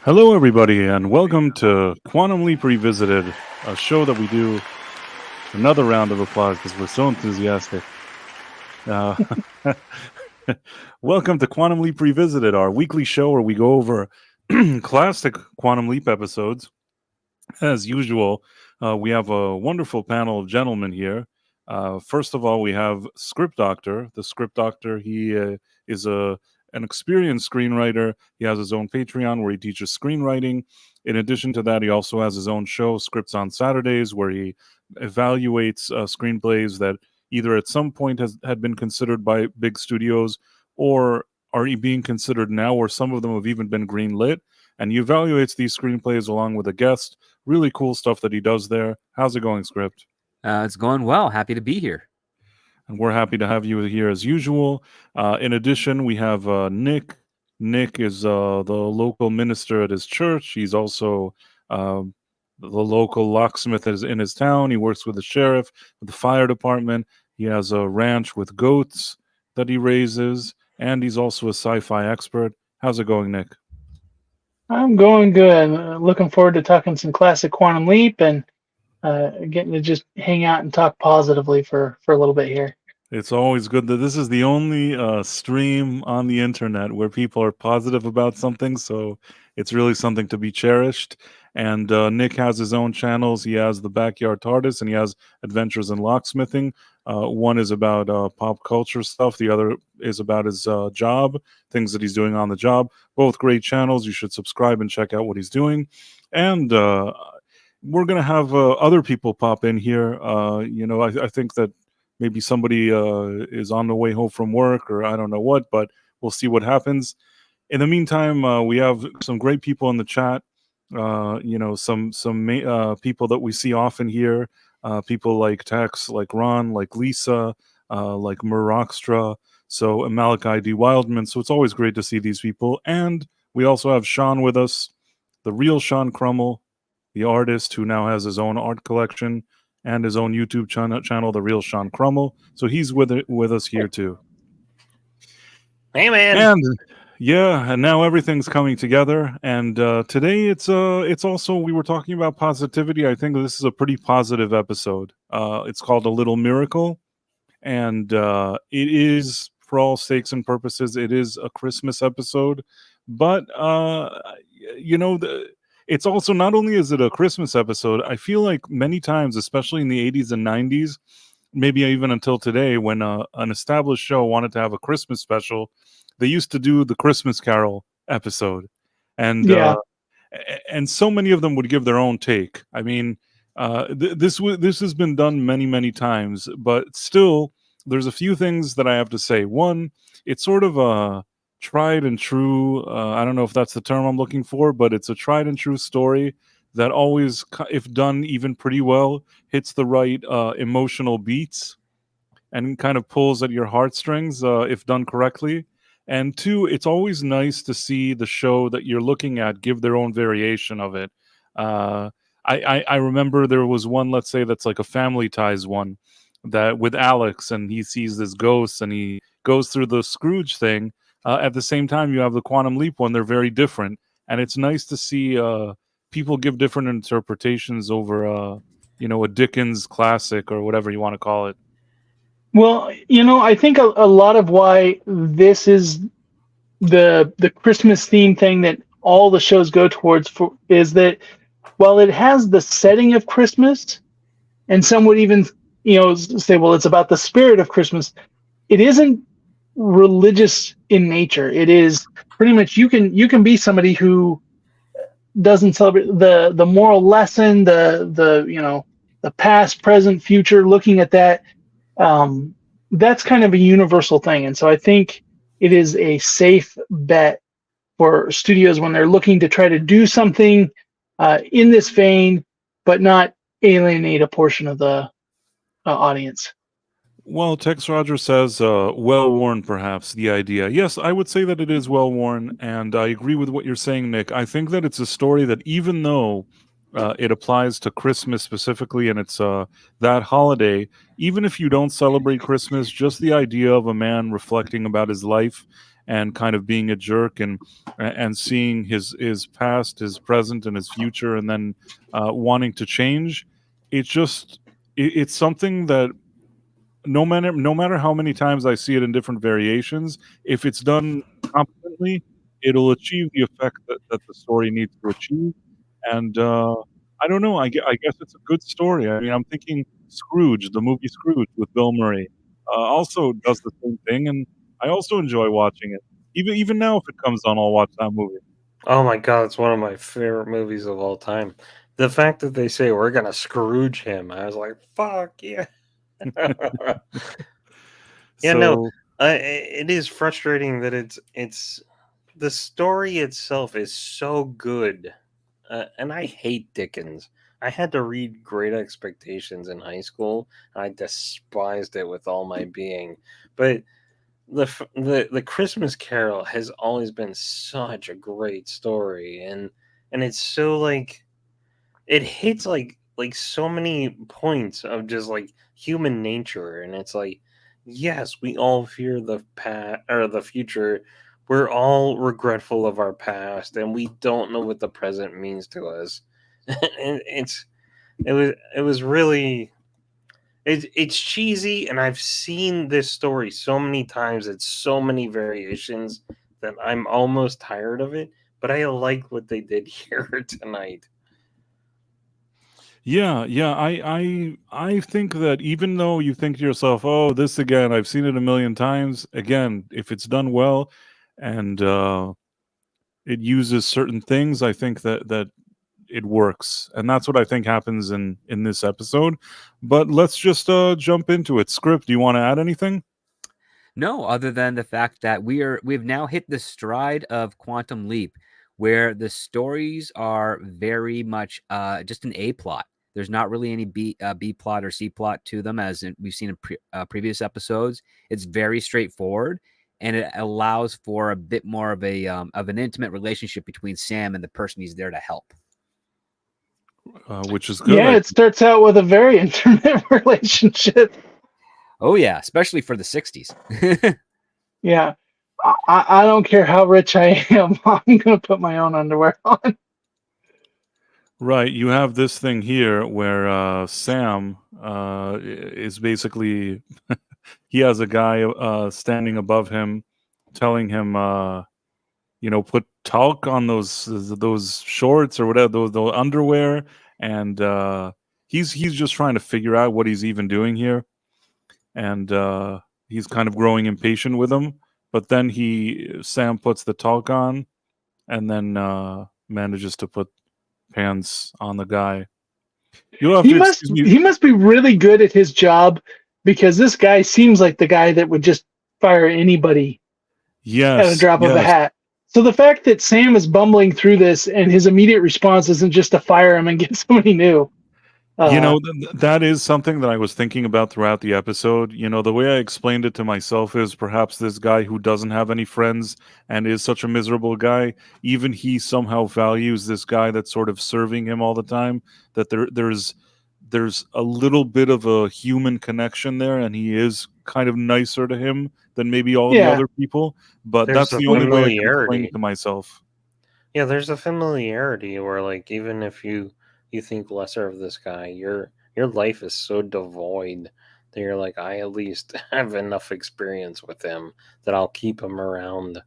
Hello, everybody, and welcome to Quantum Leap Revisited, a show that we do another round of applause because we're so enthusiastic. Uh, welcome to Quantum Leap Revisited, our weekly show where we go over classic Quantum Leap episodes. As usual, we have a wonderful panel of gentlemen here. First of all, we have Script Doctor. The Script Doctor, he is an experienced screenwriter. He has his own Patreon where he teaches screenwriting. In addition to that, he also has his own show, Scripts on Saturdays, where he evaluates screenplays that either at some point had been considered by big studios or are being considered now, or some of them have even been greenlit. And he evaluates these screenplays along with a guest. Really cool stuff that he does there. How's it going, Script? It's going well. Happy to be here. And we're happy to have you here as usual. In addition, we have Nick. Nick is the local minister at his church. He's also the local locksmith in his town. He works with the sheriff, with the fire department. He has a ranch with goats that he raises. And he's also a sci-fi expert. How's it going, Nick? I'm going good. Looking forward to talking some classic Quantum Leap and getting to just hang out and talk positively for a little bit here. It's always good that this is the only stream on the internet where people are positive about something, so it's really something to be cherished. And Nick has his own channels. He has the Back Yard Tardis, and he has Adventures in Locksmithing. One is about pop culture stuff. The other is about his job, things that he's doing on the job. Both great channels. You should subscribe and check out what he's doing. And we're going to have other people pop in here. I think that maybe somebody is on the way home from work or I don't know what, but we'll see what happens. In the meantime, we have some great people in the chat. Some people that we see often here. People like Tex, like Ron, like Lisa, like Murakstra, and Malachi D. Wildman. So it's always great to see these people. And we also have Sean with us, the real Sean Krummel, the artist who now has his own art collection and his own YouTube channel, The Real Sean Krummel. So he's with us here too. Hey, man. And now everything's coming together. And today it's also, we were talking about positivity. I think this is a pretty positive episode. It's called A Little Miracle. And it is, for all sakes and purposes, it is a Christmas episode. But, it's also, not only is it a Christmas episode, I feel like many times, especially in the 80s and 90s, maybe even until today, when an established show wanted to have a Christmas special, they used to do the Christmas Carol episode. And and so many of them would give their own take. I mean, this has been done many, many times, but still, there's a few things that I have to say. One, it's sort of a tried and true, I don't know if that's the term I'm looking for, but it's a tried and true story that always, if done even pretty well, hits the right emotional beats and kind of pulls at your heartstrings if done correctly. And two, it's always nice to see the show that you're looking at give their own variation of it. I remember there was one, let's say, that's like a Family Ties one, that with Alex, and he sees this ghost and he goes through the Scrooge thing. At the same time, you have the Quantum Leap one. They're very different. And it's nice to see people give different interpretations over, a Dickens classic or whatever you want to call it. Well, I think a lot of why this is the Christmas theme thing that all the shows go towards is that while it has the setting of Christmas, and some would even, say, well, it's about the spirit of Christmas, it isn't religious in nature. It is pretty much you can be somebody who doesn't celebrate the moral lesson, the past, present, future, looking at that. That's kind of a universal thing. And so I think it is a safe bet for studios when they're looking to try to do something in this vein, but not alienate a portion of the audience. Well, Tex Roger says, well-worn, perhaps, the idea. Yes, I would say that it is well-worn, and I agree with what you're saying, Nick. I think that it's a story that even though it applies to Christmas specifically, and it's that holiday, even if you don't celebrate Christmas, just the idea of a man reflecting about his life and kind of being a jerk and seeing his past, his present, and his future, and then wanting to change. It's something that no matter how many times I see it in different variations, if it's done competently, it'll achieve the effect that the story needs to achieve. And I don't know. I guess it's a good story. I mean, I'm thinking Scrooge, the movie Scrooge with Bill Murray, also does the same thing, and I also enjoy watching it. Even now, if it comes on, I'll watch that movie. Oh my god, it's one of my favorite movies of all time. The fact that they say we're gonna Scrooge him, I was like, fuck yeah. Yeah, no, it is frustrating that it's the story itself is so good, and I hate Dickens. I had to read Great Expectations in high school. I despised it with all my being, but the Christmas Carol has always been such a great story, and it's so like it hits like so many points of just like human nature, and it's like, yes, we all fear the past or the future. We're all regretful of our past, and we don't know what the present means to us. And it was really it's cheesy, and I've seen this story so many times. It's so many variations that I'm almost tired of it. But I like what they did here tonight. Yeah, I think that even though you think to yourself, "Oh, this again, I've seen it a million times." Again, if it's done well and it uses certain things, I think that it works, and that's what I think happens in this episode. But let's just jump into it. Script, do you want to add anything? No, other than the fact that we've now hit the stride of Quantum Leap, where the stories are very much just an A plot. There's not really any B plot or C plot to them, as we've seen in previous episodes. It's very straightforward, and it allows for a bit more of an intimate relationship between Sam and the person he's there to help. Which is good. Yeah, it starts out with a very intimate relationship. Oh yeah, especially for the 60s. Yeah, I don't care how rich I am. I'm going to put my own underwear on. Right, you have this thing here where Sam is basically he has a guy standing above him, telling him, put talc on those shorts or whatever, those underwear, and he's just trying to figure out what he's even doing here, and he's kind of growing impatient with him. But then Sam puts the talc on, and then manages to put pants on the guy. He must be really good at his job, because this guy seems like the guy that would just fire anybody at a drop of a hat. So the fact that Sam is bumbling through this and his immediate response isn't just to fire him and get somebody new. That is something that I was thinking about throughout the episode. The way I explained it to myself is perhaps this guy who doesn't have any friends and is such a miserable guy, even he somehow values this guy that's sort of serving him all the time, that there's a little bit of a human connection there, and he is kind of nicer to him than maybe all the other people. But that's the only way I can explain it to myself. Yeah, there's a familiarity where, like, even if you think lesser of this guy, your life is so devoid that you're like, I at least have enough experience with him that I'll keep him around.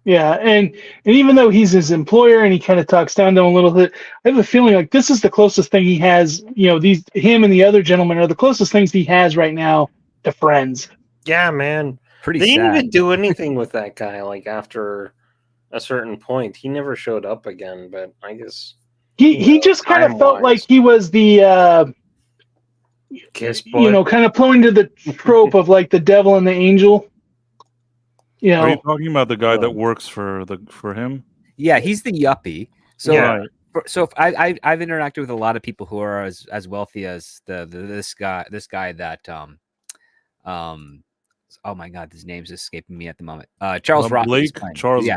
Yeah, and even though he's his employer and he kind of talks down to him a little bit, I have a feeling like this is the closest thing he has. Him and the other gentleman are the closest things he has right now to friends. Yeah, man. Pretty They didn't sad. even do anything with that guy. Like, after a certain point, he never showed up again. But I guess he just kind of felt like he was the kiss boy. Kind of playing to the trope of like the devil and the angel. Are you talking about the guy that works for him? Yeah, he's the yuppie. So Yeah. So I've interacted with a lot of people who are as wealthy as this guy that oh my god, his name's escaping me at the moment. Charles Rock. Blake,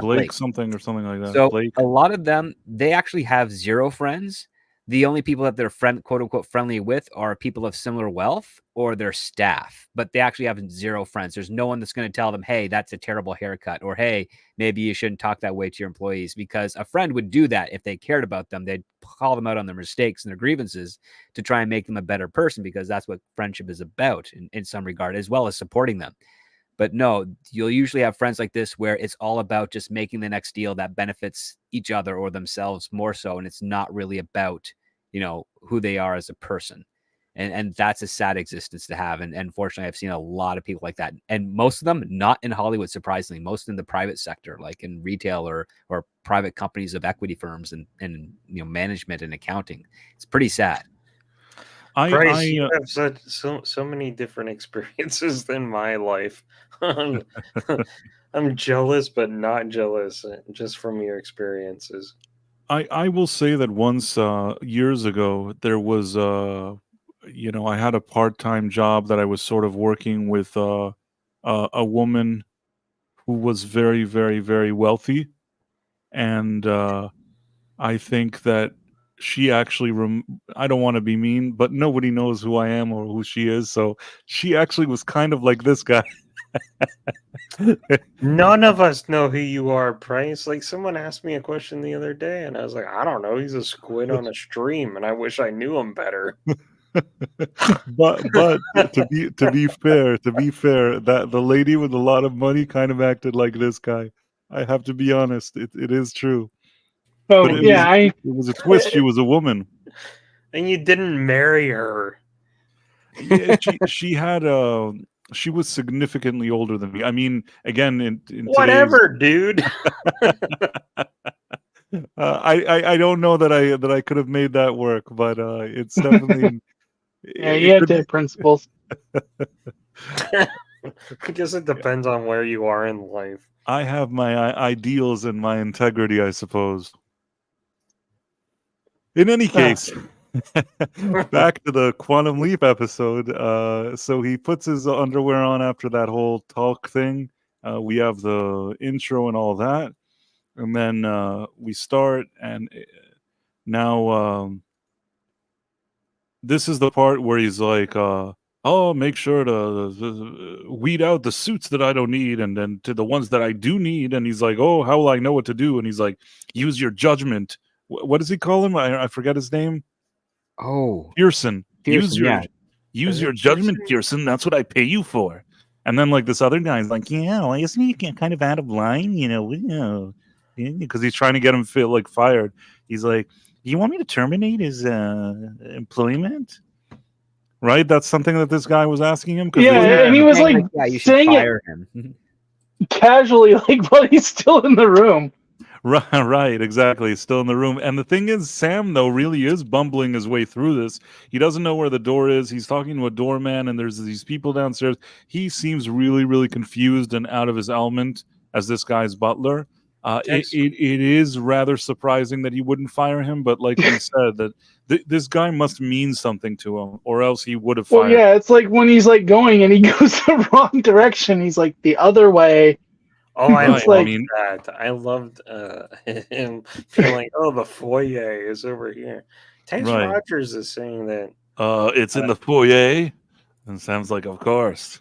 Blake, something like that. So Blake. a lot of them, they actually have zero friends. the only people that they're quote unquote friendly with are people of similar wealth or their staff, but they actually have zero friends. There's no one that's going to tell them, hey, that's a terrible haircut, or hey, maybe you shouldn't talk that way to your employees, because a friend would do that if they cared about them. They'd call them out on their mistakes and their grievances to try and make them a better person, because that's what friendship is about in some regard, as well as supporting them. But no, you'll usually have friends like this where it's all about just making the next deal that benefits each other or themselves more so. And it's not really about, who they are as a person. And that's a sad existence to have. And unfortunately, I've seen a lot of people like that. And most of them not in Hollywood, surprisingly, most in the private sector, like in retail or private companies of equity firms and management and accounting. It's pretty sad. Bryce, you have so many different experiences than my life. I'm jealous, but not jealous, just from your experiences. I will say that once years ago, there was I had a part-time job that I was sort of working with a woman who was very, very, very wealthy, and I think that she actually I don't want to be mean, but nobody knows who I am or who she is, so she actually was kind of like this guy. None of us know who you are, Price. Like, someone asked me a question the other day, and I was like, I don't know. He's a squid on a stream, and I wish I knew him better. but to be fair, that the lady with a lot of money kind of acted like this guy. I have to be honest. It is true. Oh, But it was a twist. She was a woman. And you didn't marry her. Yeah, she was significantly older than me. I mean, again, in whatever, dude. I don't know that I could have made that work, but it's definitely. Yeah, you have to have principles. I guess it depends on where you are in life. I have my ideals and my integrity, I suppose. In any case, back to the Quantum Leap episode. So he puts his underwear on after that whole talk thing. We have the intro and all that. And then we start, and now this is the part where he's like, oh, make sure to weed out the suits that I don't need, and then to the ones that I do need. And he's like, oh, how will I know what to do? And he's like, use your judgment. What does he call him? I forget his name. Oh, Pearson. Use your judgment, Pearson? Pearson. That's what I pay you for. And then like this other guy's like, yeah, well, isn't he kind of out of line? Because he's trying to get him fired. He's like, you want me to terminate his employment? Right? That's something that this guy was asking him. Yeah, and he was like you should saying fire him. casually, while he's still in the room. Right, exactly. Still in the room. And the thing is, Sam, though, really is bumbling his way through this. He doesn't know where the door is. He's talking to a doorman, and there's these people downstairs. He seems really, really confused and out of his element as this guy's butler. It is rather surprising that he wouldn't fire him, but like we said, that this guy must mean something to him, or else he would have fired him. Well, yeah, it's like when he's like going and he goes the wrong direction. He's like the other way. Oh, I that. I loved him feeling like, oh, the foyer is over here. Tex Rogers is saying that. It's in the foyer. And Sam's like, of course.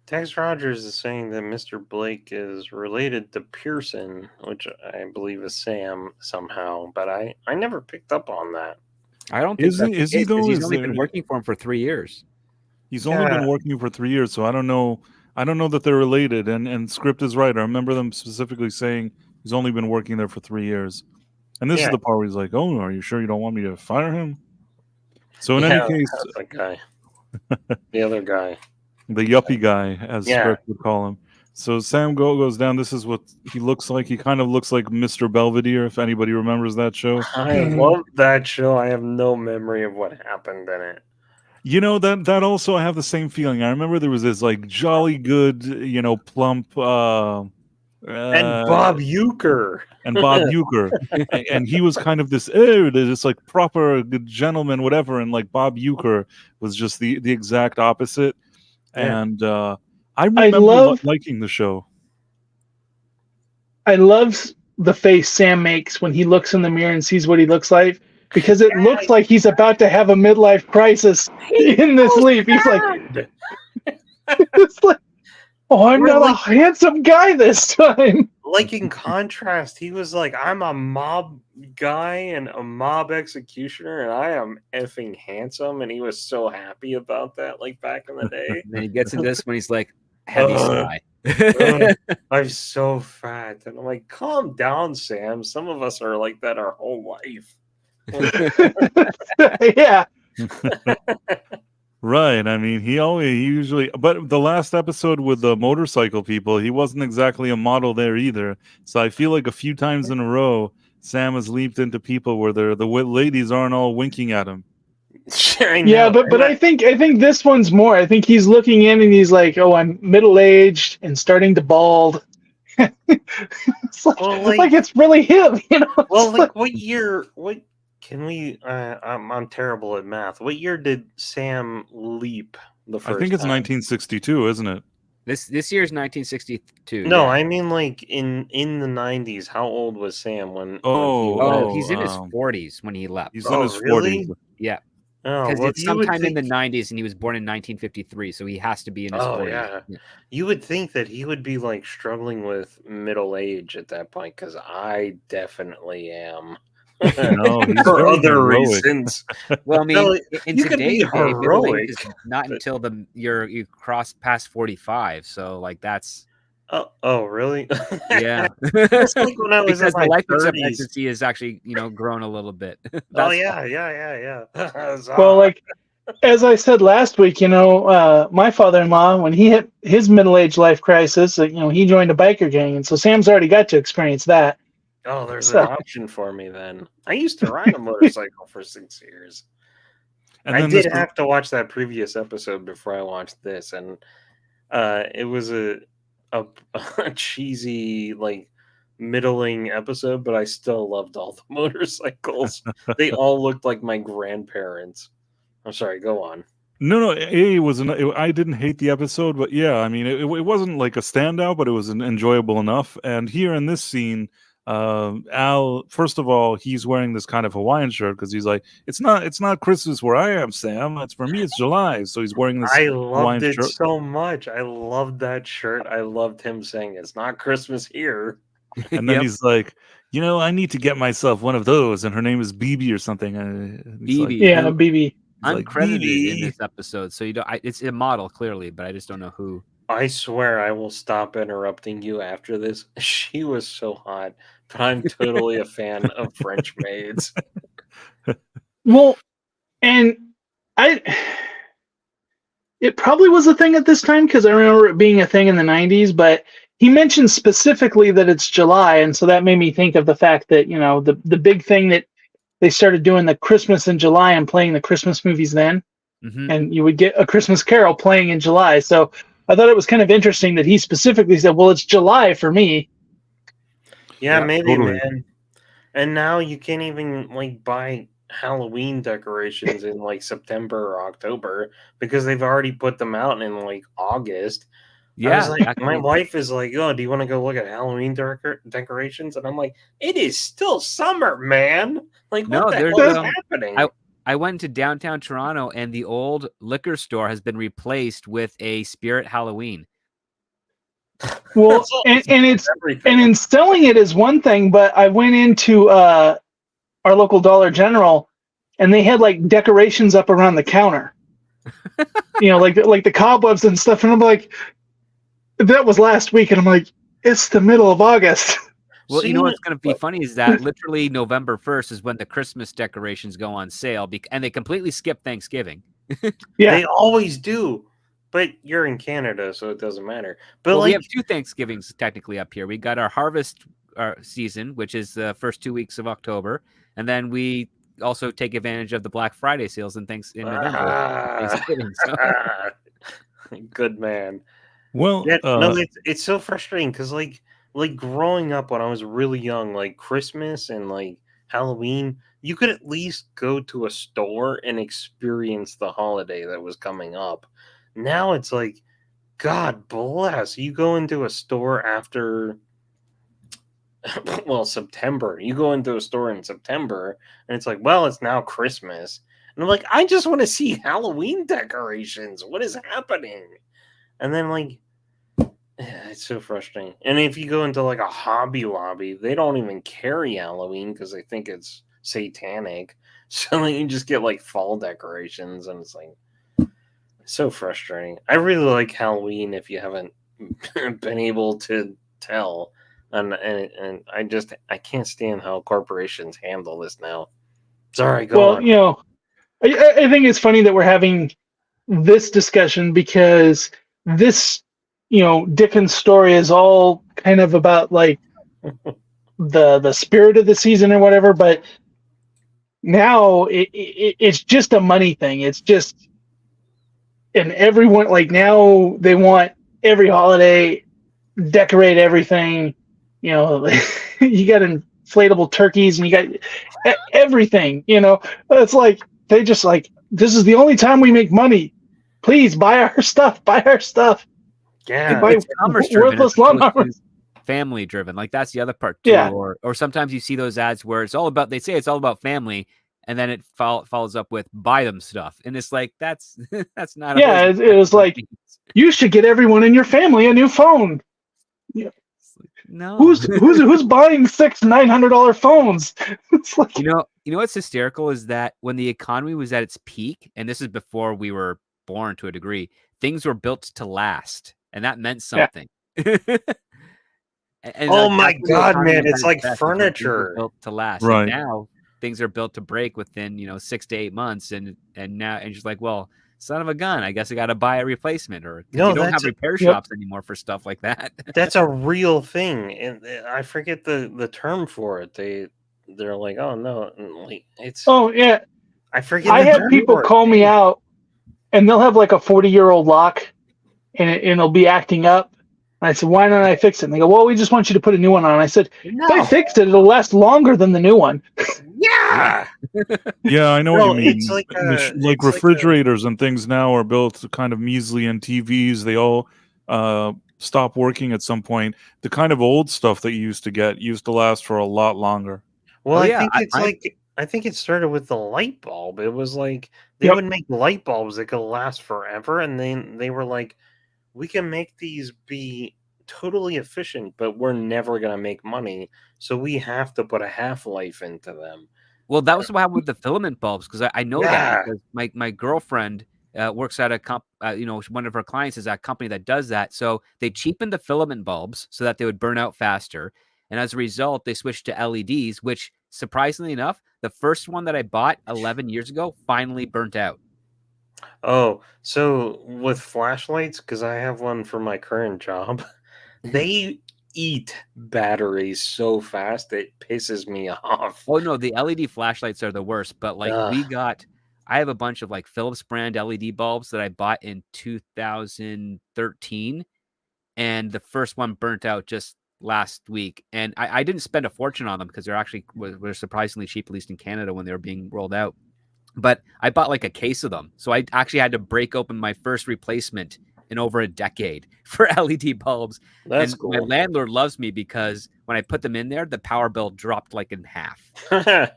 Tex Rogers is saying that Mr. Blake is related to Pearson, which I believe is Sam somehow, but I never picked up on that. I don't think is he though? He's only been working for him for 3 years. He's only been working for 3 years, so I don't know that they're related. And Script is right. I remember them specifically saying he's only been working there for 3 years. And this is the part where he's like, "Oh, are you sure you don't want me to fire him?" So in any case, that guy, the other guy. The yuppie guy, as Script would call him. So Sam goes down. This is what he looks like. He kind of looks like Mr. Belvedere, if anybody remembers that show. I love that show. I have no memory of what happened in it. That also I have the same feeling. I remember there was this like jolly good, plump and Bob Euchre. And he was kind of this like proper good gentleman, whatever. And like Bob Euchre was just the exact opposite. And I remember liking the show. I love the face Sam makes when he looks in the mirror and sees what he looks like, because it looks like he's about to have a midlife crisis in this leap. He's like, it's like, oh, I'm not a handsome guy this time. Like, in contrast, he was like, I'm a mob guy and a mob executioner, and I am effing handsome, and he was so happy about that, like, back in the day. And then he gets into this when he's like, heavy sigh. I'm so fat. And I'm like, calm down, Sam. Some of us are like that our whole life. Yeah. Right. I mean, he usually, but the last episode with the motorcycle people, he wasn't exactly a model there either. So I feel like a few times in a row, Sam has leaped into people where the ladies aren't all winking at him. Yeah, but I think this one's more. I think he's looking in and he's like, oh, I'm middle-aged and starting to bald. It's like it's really him, you know. Well, like what year? What can we? I'm terrible at math. What year did Sam leap the first? I think it's time? 1962, isn't it? This year's 1962. No, yeah. I mean like in the 90s. How old was Sam when? He's in his 40s when he left. He's in his really? 40s. Yeah. Oh, Because well, it's sometime in the 90s, and he was born in 1953, so he has to be in his 40s. Yeah. You would think that he would be like struggling with middle age at that point, because I definitely am. No, he's For very other heroic. reasons. Well, I mean, No, in you could be today's day, middle heroic, age is not until you cross past 45. So, like, that's Oh, really? yeah. It's like when I was Because in the my life 30s. expectancy is actually grown a little bit. Oh yeah. Well, like as I said last week, my father-in-law, when he hit his middle-age life crisis, he joined a biker gang, and so Sam's already got to experience that. Oh, there's an option for me then. I used to ride a motorcycle for 6 years. And I then did have to watch that previous episode before I watched this, and it was a cheesy, like, middling episode, but I still loved all the motorcycles. They all looked like my grandparents. I'm sorry, go on. No, I didn't hate the episode, but yeah, I mean, it wasn't like a standout, but it was enjoyable enough. And here in this scene, Al, first of all, he's wearing this kind of Hawaiian shirt because he's like, it's not Christmas where I am, Sam. It's for me, it's July. So he's wearing this. I loved Hawaiian it shirt. so much. I loved that shirt. I loved him saying it's not Christmas here. And then he's like, I need to get myself one of those, and her name is BB or something. BB. Yeah, BB. Uncredited in this episode, so it's a model clearly, but I just don't know who. I swear I will stop interrupting you after this. She was so hot, but I'm totally a fan of French maids. Well, and it probably was a thing at this time because I remember it being a thing in the 90s, but he mentioned specifically that it's July, and so that made me think of the fact that, the big thing that they started doing the Christmas in July and playing the Christmas movies then, and you would get A Christmas Carol playing in July. So I thought it was kind of interesting that he specifically said, well, it's July for me. Yeah, maybe, totally. man. And now you can't even like buy Halloween decorations in like September or October because they've already put them out in like August. I was like, my wife is like, oh, do you want to go look at Halloween decorations? And I'm like, it is still summer, man. Like, what the hell is happening? I went to downtown Toronto, and the old liquor store has been replaced with a Spirit Halloween. Well, and instilling it is one thing, but I went into our local Dollar General, and they had like decorations up around the counter. Like the cobwebs and stuff, and I'm like, that was last week, and I'm like, it's the middle of August. Well, what's going to be funny is that literally November 1st is when the Christmas decorations go on sale, and they completely skip Thanksgiving. Yeah, they always do. But you're in Canada, so it doesn't matter. But we have 2 Thanksgivings technically up here. We got our harvest season, which is the first 2 weeks of October, and then we also take advantage of the Black Friday sales in November. Thanksgiving. So. Good man. Well, it's so frustrating because like growing up when I was really young, like Christmas and like Halloween, you could at least go to a store and experience the holiday that was coming up. Now it's like, God bless, you go into a store after well, September. You go into a store in September, and it's like, well, it's now Christmas. And I'm like, I just want to see Halloween decorations. What is happening? And then, like, it's so frustrating. And if you go into, like, a Hobby Lobby, they don't even carry Halloween because they think it's satanic. So then you just get, like, fall decorations, and it's, like, so frustrating. I really like Halloween if you haven't been able to tell. And I can't stand how corporations handle this now. Sorry, go on. You know, I think it's funny that we're having this discussion because this, you know, Dickens' story is all kind of about like the spirit of the season or whatever, but now it's just a money thing. It's just, and everyone, like, now they want every holiday, decorate everything. You know, you got inflatable turkeys and you got everything, you know. It's like, they just like, this is the only time we make money. Please buy our stuff. Yeah. Buy worthless lawnmowers. Family driven. Like, that's the other part too. Yeah. Or sometimes you see those ads where it's all about, they say it's all about family, and then it follows up with buy them stuff. And it's like, that's not. Yeah, it was like, you should get everyone in your family a new phone. Yeah. No. Who's buying $900 phones? It's like, you know what's hysterical is that when the economy was at its peak, and this is before we were born to a degree, things were built to last, and that meant something. Yeah. Oh my God, man! It's like furniture built to last. Right. And now things are built to break within 6 to 8 months, and now and just like, well, son of a gun, I guess I got to buy a replacement, or you don't have repair shops anymore for stuff like that. That's a real thing, and I forget the term for it. They're like, oh no, like, it's yeah. I forget. I have people call me out, and they'll have like a 40-year-old lock, and it'll be acting up. And I said, why don't I fix it? And they go, well, we just want you to put a new one on. I said, no. If I fixed it, it'll last longer than the new one. Yeah. Yeah, I know what you mean. It's like refrigerators and things now are built kind of measly, and TVs, they all stop working at some point. The kind of old stuff that you used to get used to last for a lot longer. Well, I think it started with the light bulb. It was like they would make light bulbs that could last forever, and then they were like, we can make these be totally efficient, but we're never going to make money, so we have to put a half-life into them. Well, that was what happened with the filament bulbs, because I know that because my girlfriend works at one of her clients is at a company that does that. So they cheapened the filament bulbs so that they would burn out faster, and as a result, they switched to LEDs, which, surprisingly enough, the first one that I bought 11 years ago finally burnt out. Oh, so with flashlights, because I have one for my current job, they eat batteries so fast it pisses me off. Oh no, the LED flashlights are the worst, but like I have a bunch of like Philips brand LED bulbs that I bought in 2013, and the first one burnt out just last week, and I didn't spend a fortune on them because they're actually were surprisingly cheap, at least in Canada when they were being rolled out. But I bought like a case of them. So I actually had to break open my first replacement in over a decade for LED bulbs. That's cool. My landlord loves me because when I put them in there, the power bill dropped like in half.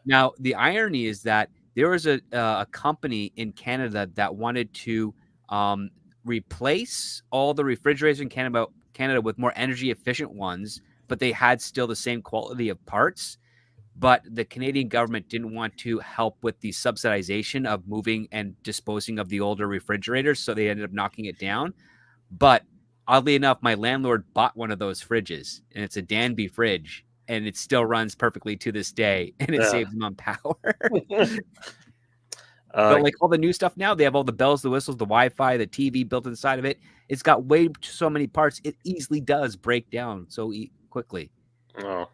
Now, the irony is that there was a company in Canada that wanted to replace all the refrigerators in Canada with more energy efficient ones, but they had still the same quality of parts. But the Canadian government didn't want to help with the subsidization of moving and disposing of the older refrigerators, so they ended up knocking it down. But oddly enough, my landlord bought one of those fridges, and it's a Danby fridge, and it still runs perfectly to this day, and it saves them on power. But like all the new stuff now, they have all the bells, the whistles, the Wi-Fi, the TV built inside of it. It's got way so many parts. It easily does break down so quickly. Oh.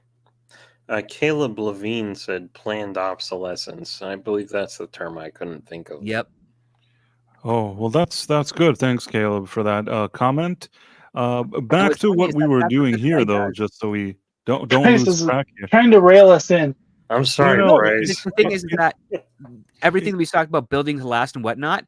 Caleb Levine said planned obsolescence. I believe that's the term I couldn't think of. Yep. Oh, well, that's good. Thanks, Caleb, for that comment. Back to what we were doing here, though, just so we don't lose track here. Trying to rail us in. I'm sorry, Bryce. The thing is that everything we talked about building to last and whatnot,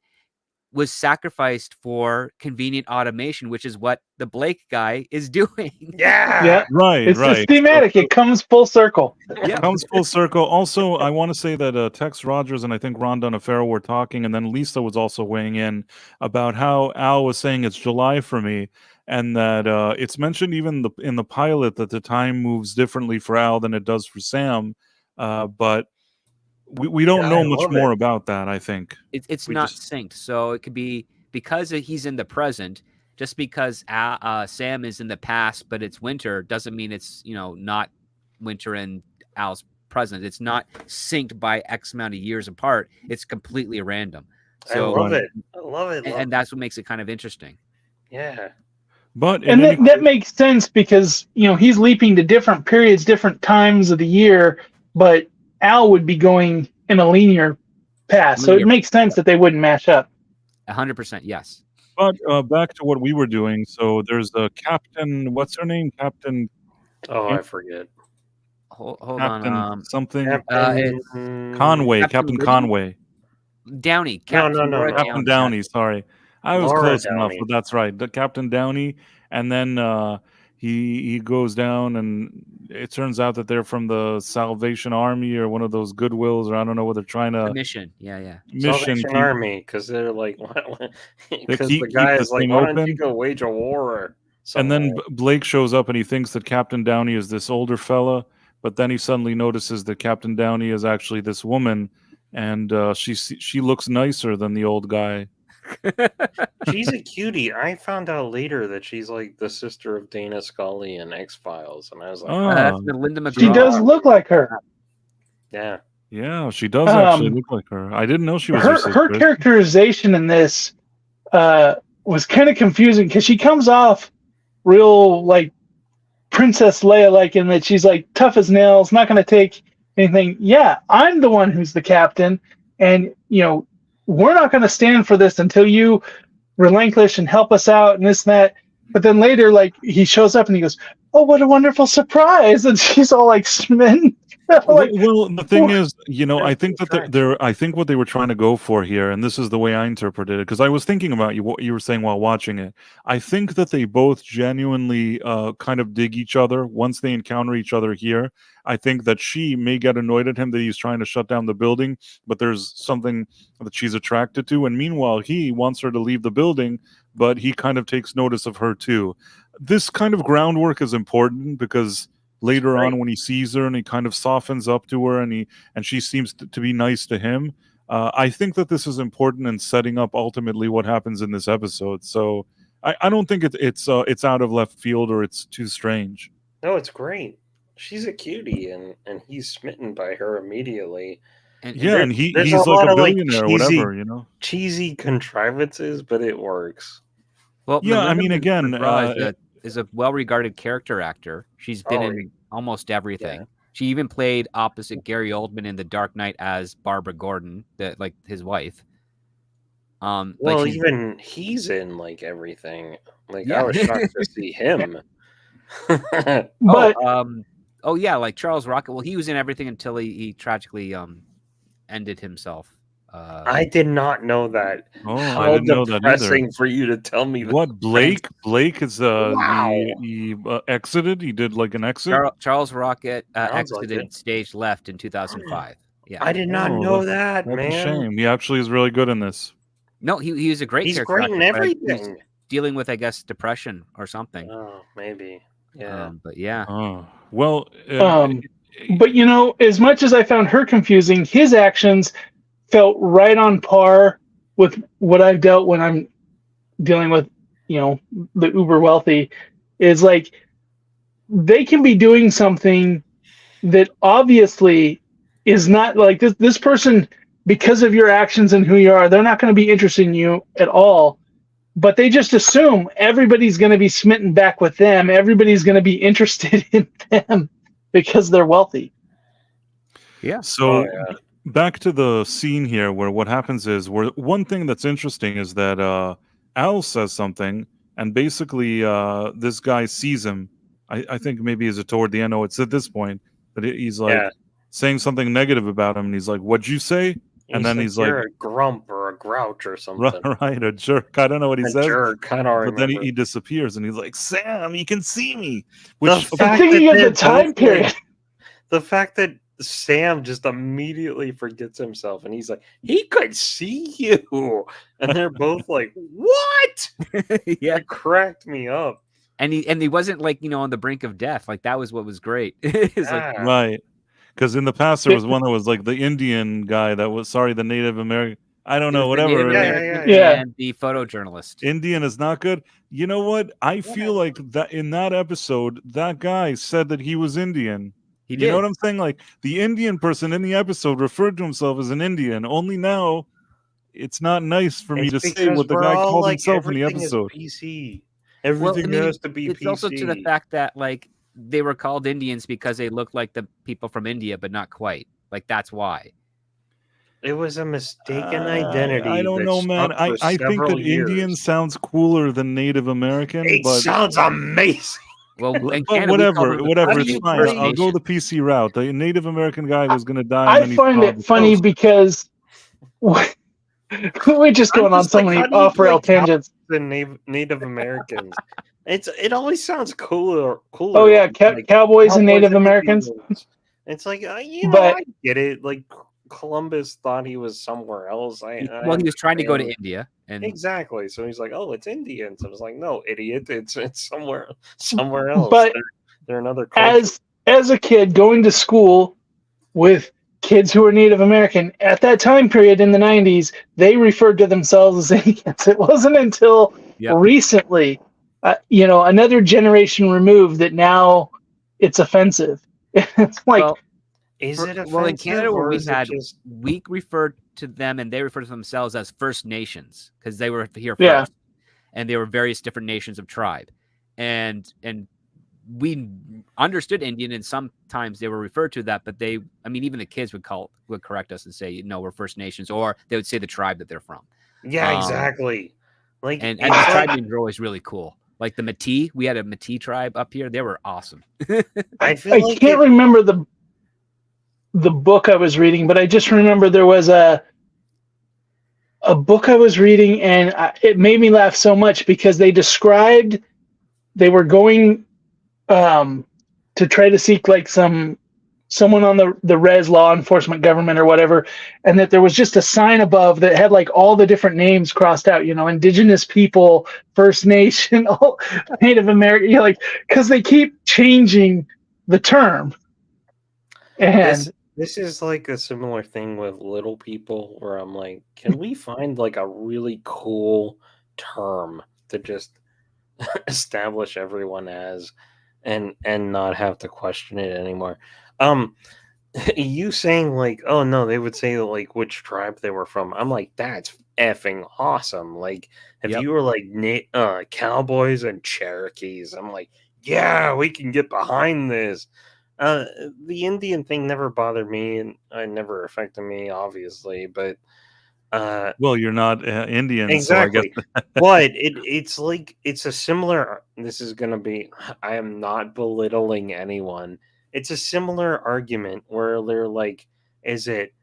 was sacrificed for convenient automation, which is what the Blake guy is doing. Yeah. Right, It's right. just thematic. It comes full circle. Yeah. Comes full circle. Also, I want to say that Tex Rogers and I think Ron Donofrio were talking, and then Lisa was also weighing in about how Al was saying it's July for me, and that it's mentioned even in the pilot that the time moves differently for Al than it does for Sam, but we don't know much more about that, I think. It's We not just- synced, so it could be because he's in the present. Just because Sam is in the past, but it's winter, doesn't mean it's not winter in Al's present. It's not synced by X amount of years apart. It's completely random. So I love it. I love it. and that's what makes it kind of interesting. Yeah. But And that makes sense because, he's leaping to different periods, different times of the year, but Al would be going in a linear path. So it makes sense that they wouldn't match up. 100%, yes. But back to what we were doing. So there's the Captain. What's her name? Captain. Oh, I forget. Hold Captain on. something. Captain Conway. Captain Captain Woody? Conway. Downey. No, Laura Captain Downey. Sorry, I was Laura close enough, Downey. but that's right. The Captain Downey, and then he goes down, and it turns out that they're from the Salvation Army or one of those Goodwills, or I don't know what they're trying The to mission. Yeah. mission. Salvation Army, because they're like, because keep the guy the is like, thing why don't open. you go wage a war? Or And then somewhere? Blake shows up, and he thinks that Captain Downey is this older fella, but then he suddenly notices that Captain Downey is actually this woman, and she looks nicer than the old guy. She's a cutie. I found out later that she's like the sister of Dana Scully in X-Files, and I was like, That's Melinda McGraw. She does look like her. yeah. Yeah, she does actually look like her. I didn't know she was her Her characterization in this was kind of confusing because she comes off real like Princess Leia, like in that she's like tough as nails, not going to take anything. Yeah, I'm the one who's the captain, and we're not going to stand for this until you relinquish and help us out and this and that. But then later, like he shows up and he goes, "Oh, what a wonderful surprise!" And she's all like smitten. Like, well, the thing is, I think that I think what they were trying to go for here, and this is the way I interpreted it, because I was thinking about what you were saying while watching it. I think that they both genuinely kind of dig each other once they encounter each other here. I think that she may get annoyed at him that he's trying to shut down the building, but there's something that she's attracted to. And meanwhile, he wants her to leave the building, but he kind of takes notice of her too. This kind of groundwork is important because later on when he sees her and he kind of softens up to her and she seems to be nice to him. I think that this is important in setting up ultimately what happens in this episode. So I don't think it's out of left field or it's too strange. No, it's great. She's a cutie, and he's smitten by her immediately. And he's a like lot a of, like, billionaire or cheesy- whatever, Cheesy contrivances, but it works. Well, Yeah, I Melinda mean, again, McGraw is a well-regarded character actor. She's been Oh, in almost everything. yeah. She even played opposite Gary Oldman in The Dark Knight as Barbara Gordon, his wife. Well, even he's in like everything. Like Yeah. I was shocked to see him. but like Charles Rocket. Well, he was in everything until he tragically ended himself. I did not know that. Oh, How I didn't know that either. depressing for you to tell me that. What, Blake? Blake is Wow. he exited. He did like an exit. Charles Rocket Sounds like exited it. stage left in 2005. Yeah. I did not Oh, know that, That's man. a shame. He actually is really good in this. No, he was a great He's character great in actor, but he was everything. dealing with, I guess, depression or something. Oh, maybe. Yeah. But yeah. Oh well. but as much as I found her confusing, his actions felt right on par with what I've dealt when I'm dealing with, the uber wealthy. Is like they can be doing something that obviously is not like this person, because of your actions and who you are, they're not going to be interested in you at all. But they just assume everybody's going to be smitten back with them. Everybody's going to be interested in them because they're wealthy. Yeah. So Oh, yeah. back to the scene here, where what happens is, one thing that's interesting is that Al says something, and basically this guy sees him. I think maybe is it toward the end? No, it's at this point that he's like saying something negative about him, and he's like, "What'd you say?" And then he's like, "You're a grump or a grouch or something. Right, a jerk. I don't know what he A says. jerk, I don't But then remember. he disappears and he's like, Sam, you can see me. The Which fact I'm thinking that of the they're time both, period. like, the fact that Sam just immediately forgets himself and he's like, he could see you. And they're both like, what? Yeah. It cracked me up. And he wasn't like, on the brink of death. Like that was what was great. It's like, Yeah. right. Because in the past there was one that was like the Indian guy that was the Native American. I don't know, it was the Native whatever. American Yeah. and the photojournalist. Indian is not good. You know what? I feel like that in that episode, that guy said that he was Indian. He You did. know what I'm saying? Like the Indian person in the episode referred to himself as an Indian. Only now, it's not nice for me It's to say because what the we're guy all called like, himself in the everything is episode. PC. Well, Everything I mean, has to be it's PC. also to the fact that like they were called Indians because they looked like the people from India, but not quite. Like that's why. It was a mistaken identity. I don't that know, man. stuck for I think several that years. Indian sounds cooler than Native American, It but sounds amazing. Well, in but Canada, we call whatever, them the whatever, First it's fine. Nation. I'll go the PC route. The Native American guy was going to die. I and then he find saw it the funny ghost. because we're just going on just so like, many how do you off-rail play tangents. The Native Americans. It always sounds cooler. Oh yeah, like cowboys and Native the Americans. Indians. It's like But- I get it. Like Columbus thought he was somewhere else. Well, he was trying to go to understand. India, and Exactly. So he's like, "Oh, it's Indians." I was like, "No, idiot! It's somewhere else." But they're another culture. as a kid going to school with kids who were Native American at that time period in the 90s, they referred to themselves as Indians. It wasn't until Yep. recently, another generation removed, that now it's offensive. It's like, well, Is it offensive? well, in Canada, where or we is it had, just we referred to them and they referred to themselves as First Nations because they were here first, Yeah. and they were various different nations of tribe, and we understood Indian, and sometimes they were referred to that, but even the kids would correct us and say, no, we're First Nations, or they would say the tribe that they're from. Yeah, exactly. Like And it's the like- tribe names are always really cool. Like the Métis, we had a Métis tribe up here. They were awesome. I feel I like can't remember the book I was reading, but I just remember there was a book I was reading, and it made me laugh so much because they described they were going to try to seek like someone on the res law enforcement government or whatever, and that there was just a sign above that had like all the different names crossed out, indigenous people, First Nation, all Native American, like, because they keep changing the term. And This is like a similar thing with little people where I'm like, can we find like a really cool term to just establish everyone as and not have to question it anymore? You saying like, oh no, they would say like which tribe they were from. I'm like, that's effing awesome. Like if Yep. you were like cowboys and Cherokees, I'm like, yeah, we can get behind this. The Indian thing never bothered me, and it never affected me, obviously. But Well, you're not Indian, exactly. so I guess But it's like it's a similar. This is gonna be. I am not belittling anyone. It's a similar argument where they're like, is it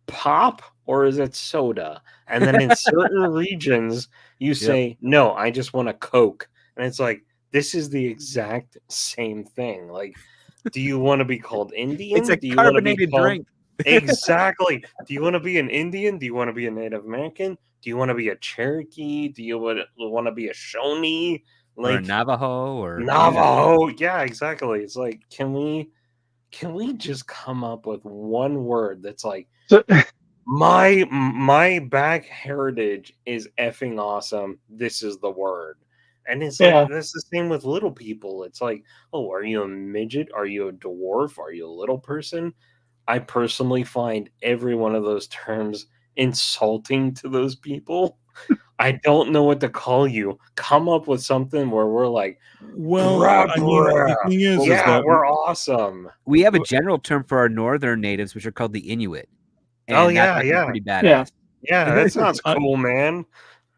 pop or is it soda? And then in certain regions, you say, no, I just want a Coke, and it's like. This is the exact same thing. Like, do you want to be called Indian? It's a Do you wanna be carbonated called- drink. Exactly. Do you want to be an Indian? Do you want to be a Native American? Do you want to be a Cherokee? Do you want to be a Shawnee? Or a Like Navajo, or Navajo? Yeah, exactly. It's like, can we just come up with one word that's like so, my back heritage is effing awesome. This is the word. And it's Yeah. like that's the same with little people. It's like, oh, are you a midget? Are you a dwarf? Are you a little person? I personally find every one of those terms insulting to those people. I don't know what to call you. Come up with something where we're like, well, Bruh, I mean, the thing is yeah, that we're awesome. we have a general term for our northern natives, which are called the Inuit. Oh, And yeah, that's actually yeah. pretty badass. Yeah. Yeah, that sounds I- cool, man.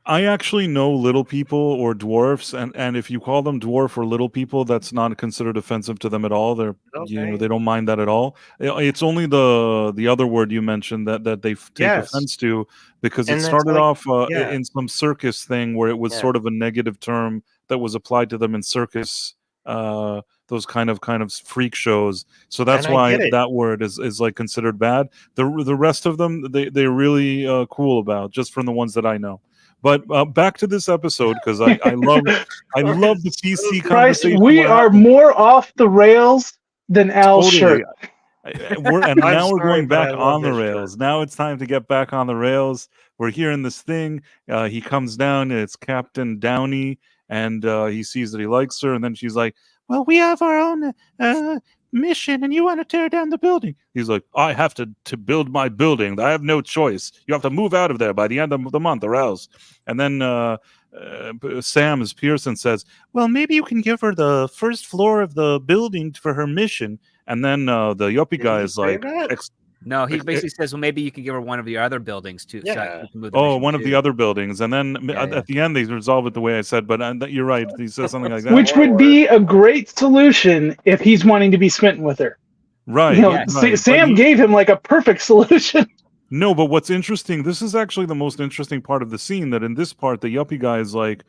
I actually know little people or dwarfs, and if you call them dwarf or little people, that's not considered offensive to them at all. They're Okay. they don't mind that at all. It's only the other word you mentioned that they take Yes. offense to, because And it that's started like- off yeah. in some circus thing where it was Yeah. sort of a negative term that was applied to them in circus, those kind of freak shows. So that's And I why get it. that word is like considered bad. The rest of them they're really cool about, just from the ones that I know. But back to this episode, because I love the PC Bryce, conversation. we we're are having. more off the rails than Al's shirt. And I'm now we're sorry, going but I back love on the this shirt. rails. Now it's time to get back on the rails. We're hearing this thing. He comes down, and it's Captain Downey, and he sees that he likes her, and then she's like, "Well, we have our own mission, and you want to tear down the building." He's like, "I have to build my building. I have no choice. You have to move out of there by the end of the month, or else." And then Sam, as Pearson, says, "Well, maybe you can give her the first floor of the building for her mission." And then the yuppie Did guy he is say like, that? No, he basically says, well, maybe you can give her one of the other buildings too. So Yeah. you can move the "Oh, mission one of the too." other buildings." And then Yeah, yeah. at the end, they resolve it the way I said. But you're right. He says something like that. Which would be a great solution if he's wanting to be smitten with her. Right. You know, yes. right. But Sam gave him like a perfect solution. No, but what's interesting, this is actually the most interesting part of the scene, that in this part, the yuppie guy is like,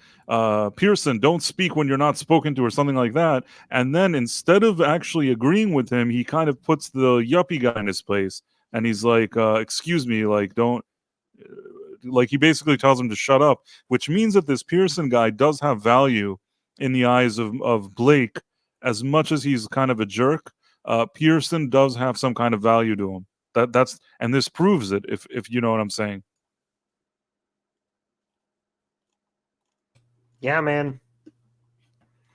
Pearson, don't speak when you're not spoken to, or something like that. And then instead of actually agreeing with him, he kind of puts the yuppie guy in his place. And he's like, excuse me, like, don't, like, he basically tells him to shut up, which means that this Pearson guy does have value in the eyes of Blake. As much as he's kind of a jerk, Pearson does have some kind of value to him. That's and this proves it, if you know what I'm saying. Yeah, man.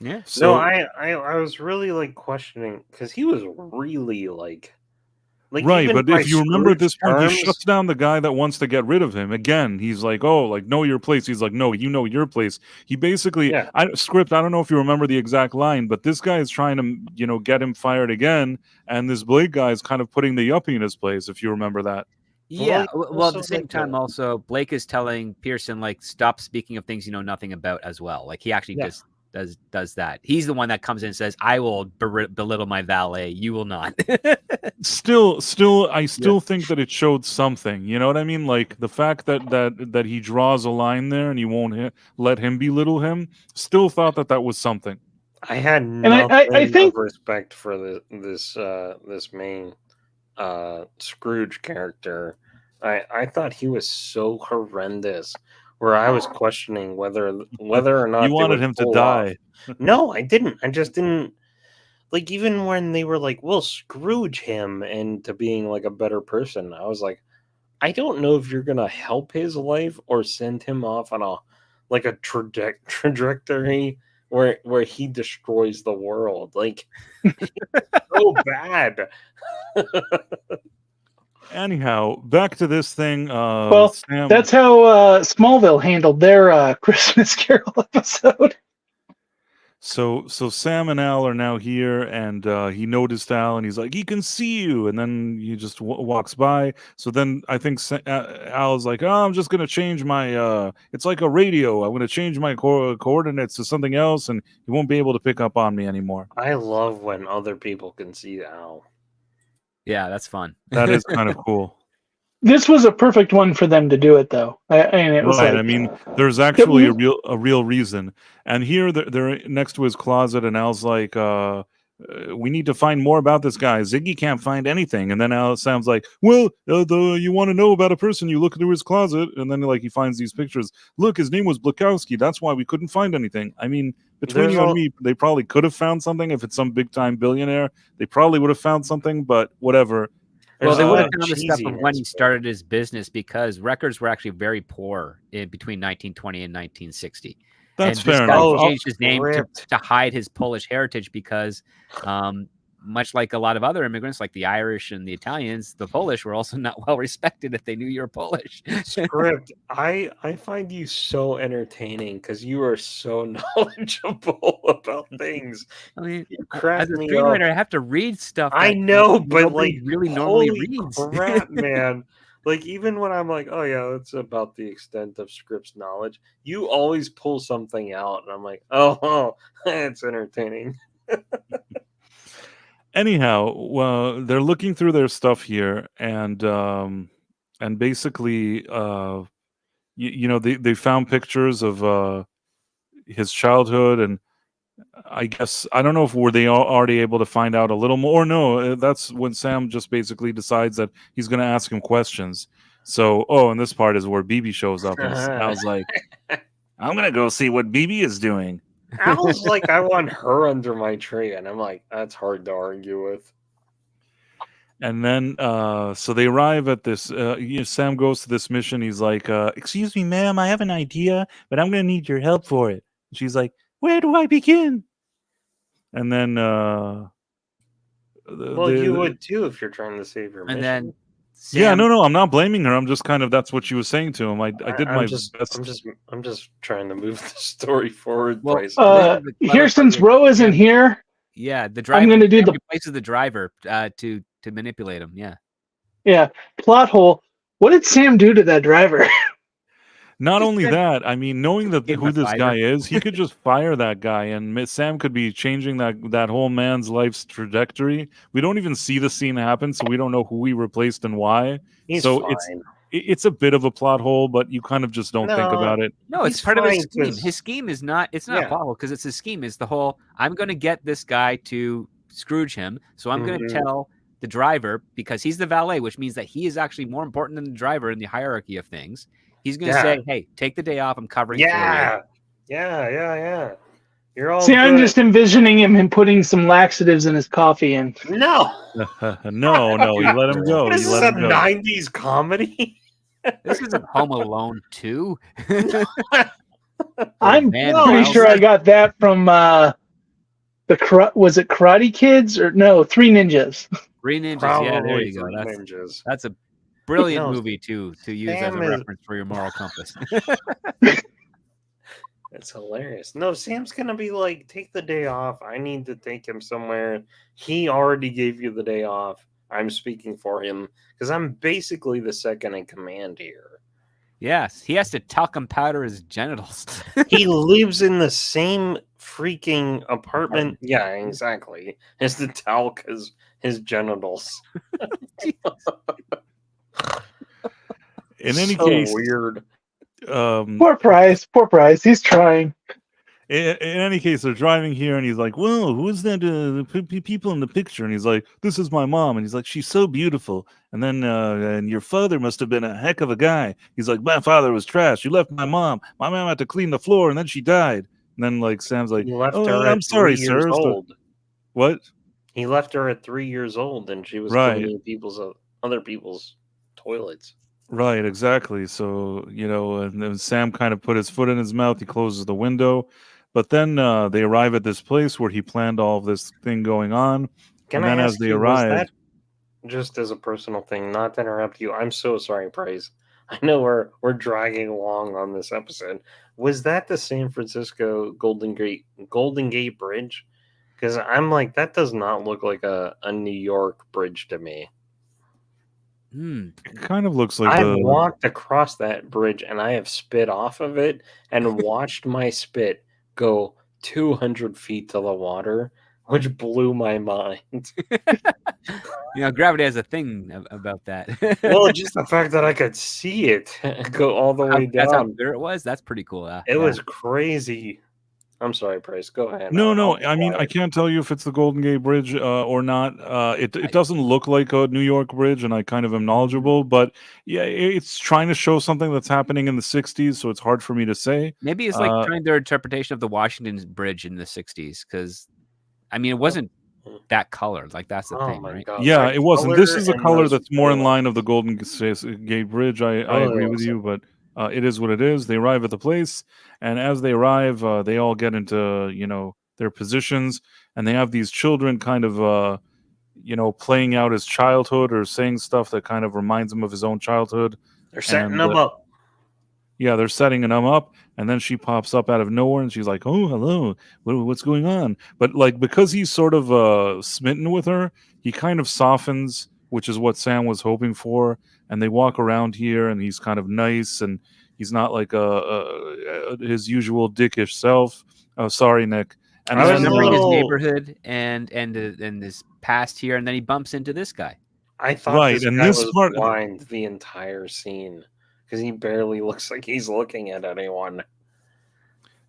Yeah. So No, I was really like questioning, because he was really like right, even but by if you remember at this Scrooge point, he terms- shuts down the guy that wants to get rid of him. Again, he's like, "Oh, like, know your place." He's like, "No, you know your place." He basically, Yeah. Script, I don't know if you remember the exact line, but this guy is trying to, get him fired again, and this Blake guy is kind of putting the yuppie in his place, if you remember that. Yeah. Well, Well, at also the same like time, the- also Blake is telling Pearson, like, stop speaking of things you know nothing about as well. Like, he actually Yeah. just does that. He's the one that comes in and says, "I will belittle my valet. You will not." Still, I still think that it showed something. You know what I mean? Like the fact that he draws a line there and he won't let him belittle him. Still thought that was something. I had I nothing think- of respect for this main Scrooge character. I thought he was so horrendous, where I was questioning whether or not You they wanted would him to pull die. off. No, I didn't. I just didn't. Like, even when they were like, "We'll Scrooge him into being like a better person," I was like, I don't know if you're gonna help his life or send him off on a trajectory where he destroys the world. Like, so bad. Anyhow, back to this thing. Well, Sam, That's how Smallville handled their Christmas Carol episode. So Sam and Al are now here, and he noticed Al, and he's like, "He can see you," and then he just walks by. So then I think Al's like, "Oh, I'm just gonna change my. It's like a radio. I'm gonna change my coordinates to something else, and he won't be able to pick up on me anymore." I love when other people can see Al. Yeah, that's fun. That is kind of cool. This was a perfect one for them to do it, though. And it was Right. like, I mean, there's actually a real reason. And here they're next to his closet, and Al's like, "We need to find more about this guy. Ziggy can't find anything." And then Al sounds like, "Well, you want to know about a person? You look through his closet, and then like he finds these pictures. Look, his name was Blakowski. That's why we couldn't find anything." I mean, between There's you and me, they probably could have found something. If it's some big time billionaire, they probably would have found something. But whatever. Well, they There's a would lot have of found the stuff from when he cheesiness, started his business, because records were actually very poor between 1920 and 1960. That's And fair this enough. guy Oh, changed his name ripped. to hide his Polish heritage because, much like a lot of other immigrants, like the Irish and the Italians, the Polish were also not well respected if they knew you were Polish. Script, I find you so entertaining because you are so knowledgeable about things. I mean, You crack as a me screenwriter, up. I have to read stuff. I that know, but nobody like really normally holy reads. crap, man! Like, even when I'm like, oh yeah, it's about the extent of Script's knowledge, you always pull something out, and I'm like, oh it's entertaining. Anyhow, well, they're looking through their stuff here, and basically, they found pictures of his childhood, and I guess I don't know if were they already able to find out a little more. Or no, that's when Sam just basically decides that he's going to ask him questions. So, and this part is where BB shows up, and I was like, I'm going to go see what BB is doing. I was like, I want her under my tree, and I'm like, that's hard to argue with. And then, so they arrive at this. Sam goes to this mission. He's like, "Excuse me, ma'am, I have an idea, but I'm going to need your help for it." She's like, "Where do I begin?" And then, you would too if you're trying to save your mission. And then, Sam, no, I'm not blaming her. I'm just kind of that's what she was saying to him. I did my best. I'm just trying to move the story forward. Well, here, since Ro isn't here, yeah, the driver. I'm going to do the replaces the driver to manipulate him. Yeah, plot hole. What did Sam do to that driver? Not only that, I mean, knowing that who this guy is, he could just fire that guy, and Sam could be changing that whole man's life's trajectory. We don't even see the scene happen, so we don't know who he replaced and why. He's so fine. It's a bit of a plot hole, but you kind of just don't think about it. No, it's part of his scheme. His scheme is not. It's not a plot hole because it's his scheme. It's the whole. I'm going to get this guy to Scrooge him, so I'm going to tell the driver, because he's the valet, which means that he is actually more important than the driver in the hierarchy of things. He's going to say, "Hey, take the day off. I'm covering for you." Yeah. You're all. See, I'm just envisioning him putting some laxatives in his coffee, and no, you let him go. This is a 90s comedy. This isn't Home Alone 2. I'm pretty sure I got that from was it Karate Kids or no? Three Ninjas. Three Ninjas. Probably yeah, there you go. That's a brilliant movie to use as a reference for your moral compass. It's hilarious. No, Sam's gonna be like, take the day off. I need to take him somewhere. He already gave you the day off. I'm speaking for him because I'm basically the second in command here. Yes, he has to talcum powder his genitals. He lives in the same freaking apartment. Yeah, exactly. As the talc as his genitals. In any case, weird. Poor Price. He's trying. In any case, they're driving here, and he's like, "Whoa, who's that? The people in the picture?" And he's like, "This is my mom." And he's like, "She's so beautiful." And then, and your father must have been a heck of a guy. He's like, "My father was trash. You left my mom. My mom had to clean the floor, and then she died." And then, like, Sam's like, I'm sorry, sir. What? He left her at 3 years old, and she was cleaning other people's toilets. Right, exactly. So, and then Sam kind of put his foot in his mouth. He closes the window. But then they arrive at this place where he planned all of this thing going on. Can I ask you, was that, just as a personal thing, not to interrupt you, I'm so sorry, Price. I know we're dragging along on this episode. Was that the San Francisco Golden Gate Bridge? Because I'm like, that does not look like a New York bridge to me. It kind of looks like I've walked across that bridge and I have spit off of it and watched my spit go 200 feet to the water, which blew my mind. Gravity has a thing about that. Well, just the fact that I could see it go all the way down. That's how clear it was. That's pretty cool. It was crazy. I'm sorry, Price. Go ahead. No. I mean, I can't tell you if it's the Golden Gate Bridge or not. It doesn't look like a New York bridge, and I kind of am knowledgeable. But yeah, it's trying to show something that's happening in the 60s, so it's hard for me to say. Maybe it's like trying their interpretation of the Washington Bridge in the 60s, because, I mean, it wasn't that colored. Like, that's the thing, right? God. Yeah, it wasn't. This is a color that's more in line of the Golden Gate Bridge. I agree with you, but... it is what it is. They arrive at the place, and as they arrive, they all get into, their positions, and they have these children kind of, playing out his childhood or saying stuff that kind of reminds him of his own childhood. They're setting him up. Yeah, they're setting him up, and then she pops up out of nowhere, and she's like, "Oh, hello, what's going on?" But, like, because he's sort of smitten with her, he kind of softens, which is what Sam was hoping for. and they walk around here, and he's kind of nice, and he's not like his usual dickish self. Oh, sorry, Nick. And I was remembering his little- neighborhood and his past here, and then he bumps into this guy. I thought Right, this and guy this was part- blind the entire scene because he barely looks like he's looking at anyone.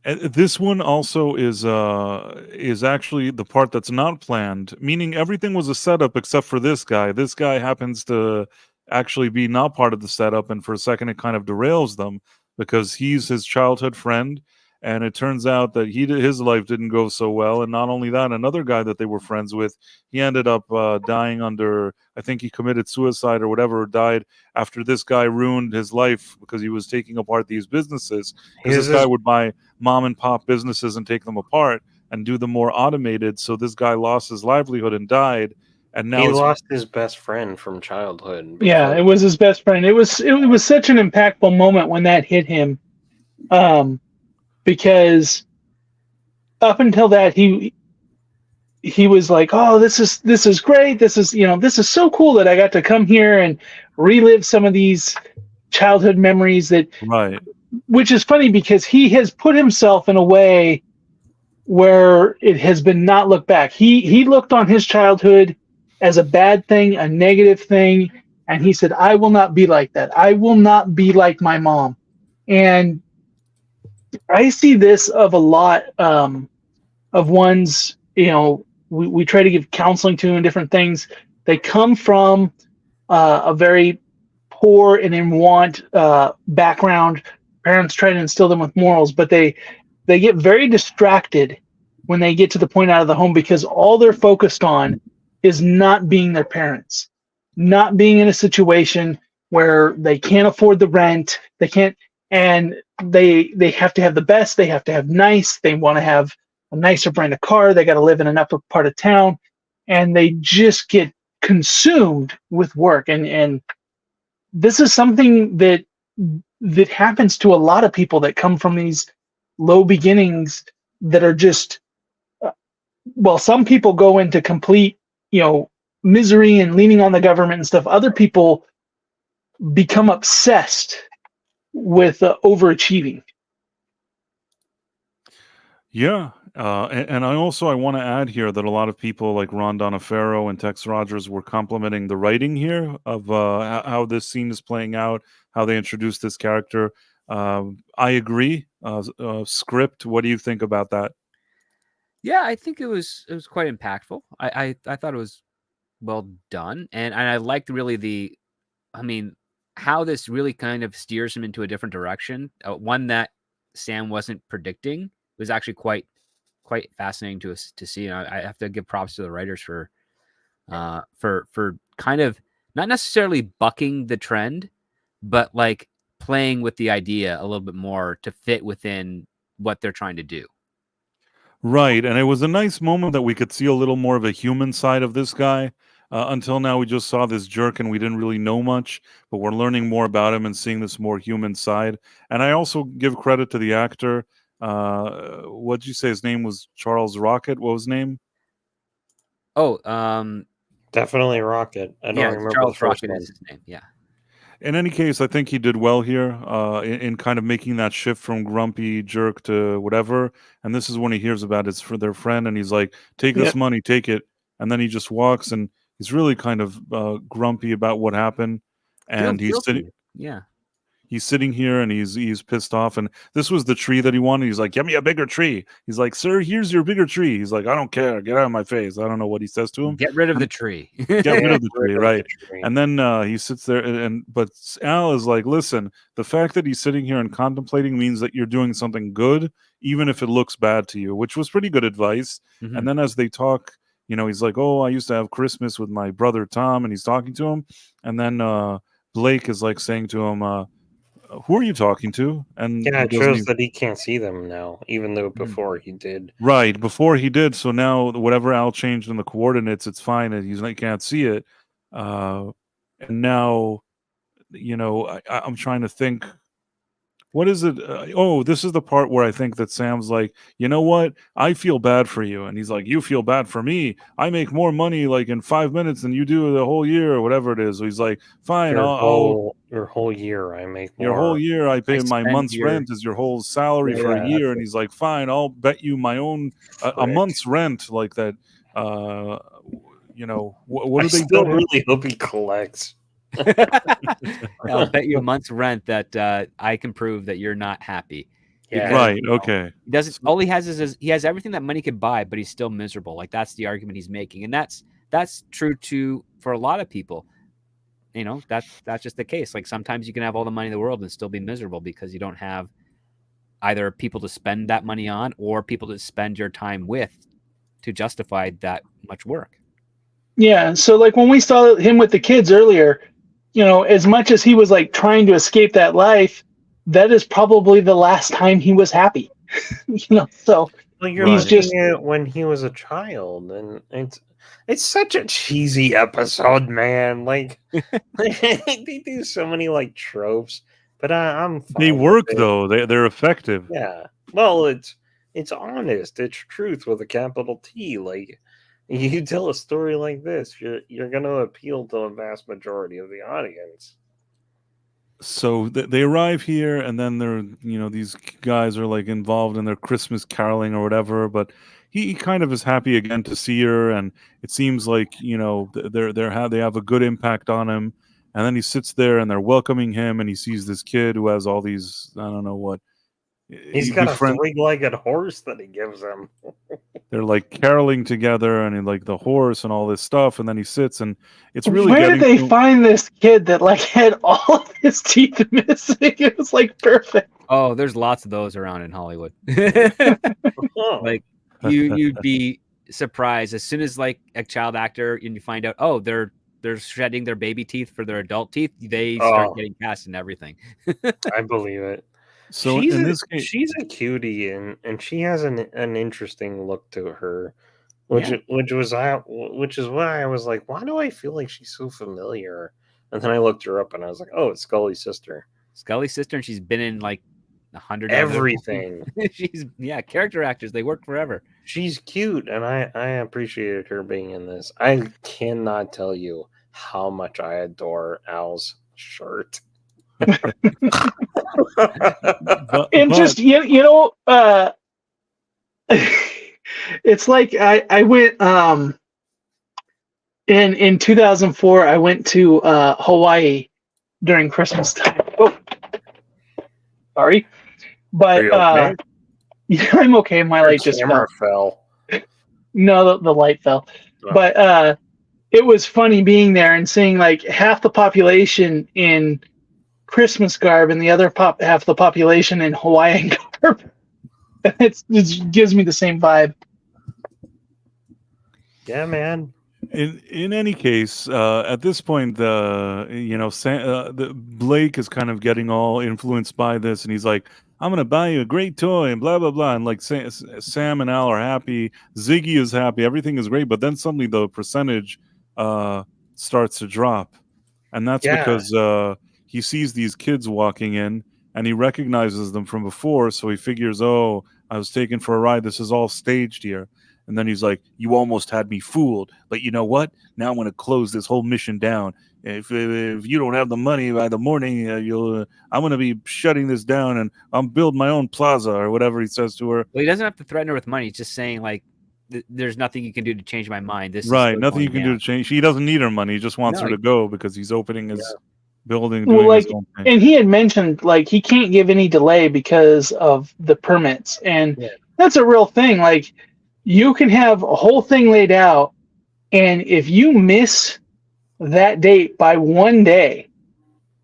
This one also is actually the part that's not planned, meaning everything was a setup except for this guy. This guy happens to actually be not part of the setup, and for a second it kind of derails them because he's his childhood friend, and it turns out that his life didn't go so well. And not only that, another guy that they were friends with, he ended up dying under, I think he committed suicide or whatever, or died after this guy ruined his life because he was taking apart these businesses. Because this guy would buy mom and pop businesses and take them apart and do them more automated. So this guy lost his livelihood and died. And now He lost his best friend from childhood. Yeah, it was his best friend. It was such an impactful moment when that hit him, because up until that he was like, oh, this is great. This is so cool that I got to come here and relive some of these childhood memories that. Right. Which is funny because he has put himself in a way where it has been not looked back. He looked on his childhood as a bad thing, a negative thing, and he said, I will not be like that. I will not be like my mom. And I see this of a lot of ones, we try to give counseling to and different things. They come from a very poor and in want background. Parents try to instill them with morals, but they get very distracted when they get to the point out of the home because all they're focused on is not being their parents, not being in a situation where they can't afford the rent, they can't, and they have to have the best, they have to have nice, they want to have a nicer brand of car, they got to live in an upper part of town, and they just get consumed with work. And this is something that happens to a lot of people that come from these low beginnings that are just, some people go into complete, misery and leaning on the government and stuff. Other people become obsessed with overachieving. Yeah. And I want to add here that a lot of people like Ron Donofrio and Tex Rogers were complimenting the writing here of how this scene is playing out, how they introduced this character. I agree. Script, what do you think about that? Yeah, I think it was quite impactful. I thought it was well done, and I liked really how this really kind of steers him into a different direction, one that Sam wasn't predicting. It was actually quite fascinating to see. And I have to give props to the writers for kind of not necessarily bucking the trend, but like playing with the idea a little bit more to fit within what they're trying to do. Right, and it was a nice moment that we could see a little more of a human side of this guy. Until now, we just saw this jerk and we didn't really know much, but we're learning more about him and seeing this more human side. And I also give credit to the actor. What'd you say his name was? Charles Rocket? What was his name? Oh, definitely Rocket. I don't remember Charles the first Rocket one. is his name. Yeah. In any case, I think he did well here in kind of making that shift from grumpy jerk to whatever. And this is when he hears about it's for their friend, and he's like, "Take this money, take it." And then he just walks, and he's really kind of grumpy about what happened. And he's sitting. Yeah. He's sitting here and he's pissed off. And this was the tree that he wanted. He's like, "Get me a bigger tree." He's like, "Sir, here's your bigger tree." He's like, "I don't care. Get out of my face." I don't know what he says to him. Get rid of the tree. Get rid of the tree, right? And then he sits there, but Al is like, "Listen, the fact that he's sitting here and contemplating means that you're doing something good, even if it looks bad to you," which was pretty good advice. Mm-hmm. And then as they talk, he's like, "Oh, I used to have Christmas with my brother Tom," and he's talking to him. And then Blake is like saying to him, "Who are you talking to?" And it shows that he can't see them now, even though before he did. Right, before he did. So now whatever Al changed in the coordinates, it's fine. And he can't see it. And now, I'm trying to think. What is it? This is the part where I think that Sam's like, you know what? I feel bad for you. And he's like, you feel bad for me. I make more money like in 5 minutes than you do the whole year or whatever it is. So he's like, fine, your whole year I make more. Your whole year I pay my spend month's rent is your whole salary for a year. And he's like, fine, I'll bet you my own a month's rent like that. You know, what do they still do? really hope he collects. I'll bet you a month's rent that I can prove that you're not happy. Yeah. Because, Right. you know, Okay. He doesn't. All he has is he has everything that money could buy, but he's still miserable. Like that's the argument he's making, and that's true for a lot of people. You know, that's just the case. Like sometimes you can have all the money in the world and still be miserable because you don't have either people to spend that money on or people to spend your time with to justify that much work. Yeah. So like when we saw him with the kids earlier, you know, as much as he was like trying to escape that life, that is probably the last time he was happy. You know, so well, you're he's just it when he was a child, and it's such a cheesy episode, man. Like they do so many like tropes, but I'm fine They work with it. though. They're effective. Yeah. Well, it's honest. It's truth with a capital T. Like you tell a story like this, you're going to appeal to a vast majority of the audience. So they arrive here, and then they're, you know, these guys are like involved in their Christmas caroling or whatever. But he kind of is happy again to see her, and it seems like, you know, they have a good impact on him. And then he sits there, and they're welcoming him, and he sees this kid who has all these, I don't know what. He's got a three-legged horse that he gives him. They're like caroling together, and like the horse and all this stuff, and then he sits, and it's really. Where did they find this kid that like had all of his teeth missing? It was like perfect. Oh, there's lots of those around in Hollywood. Like you'd be surprised as soon as like a child actor and you find out, oh, they're shedding their baby teeth for their adult teeth. They start getting cast and everything. I believe it. So she's in this case, she's a cutie, and she has an interesting look to her, which is why I was like, why do I feel like she's so familiar? And then I looked her up, and I was like, oh, it's Scully's sister. Scully's sister, and she's been in like 100 everything. She's character actors. They work forever. She's cute, and I appreciated her being in this. I cannot tell you how much I adore Al's shirt. Just you know, it's like I went in 2004. I went to Hawaii during Christmas time. Oh, sorry, but okay? Yeah, I'm okay. My light just fell. No, the light fell. Oh. But it was funny being there and seeing like half the population in Christmas garb and the other half the population in Hawaiian garb. It gives me the same vibe. Yeah, man. In any case, at this point, the Blake is kind of getting all influenced by this, and he's like, "I'm gonna buy you a great toy," and blah blah blah. And like Sam and Al are happy, Ziggy is happy, everything is great. But then suddenly the percentage starts to drop, and that's because he sees these kids walking in, and he recognizes them from before, so he figures, oh, I was taken for a ride. This is all staged here. And then he's like, you almost had me fooled. But you know what? Now I'm going to close this whole mission down. If you don't have the money by the morning, I'm going to be shutting this down, and I'm build my own plaza, or whatever he says to her. Well, he doesn't have to threaten her with money. He's just saying, like, there's nothing you can do to change my mind. This right, is nothing you can do to change. He doesn't need her money. He just wants her to go because he's opening his building. Well, like, his own thing. And he had mentioned, like, he can't give any delay because of the permits. And that's a real thing. Like, you can have a whole thing laid out, and if you miss that date by one day,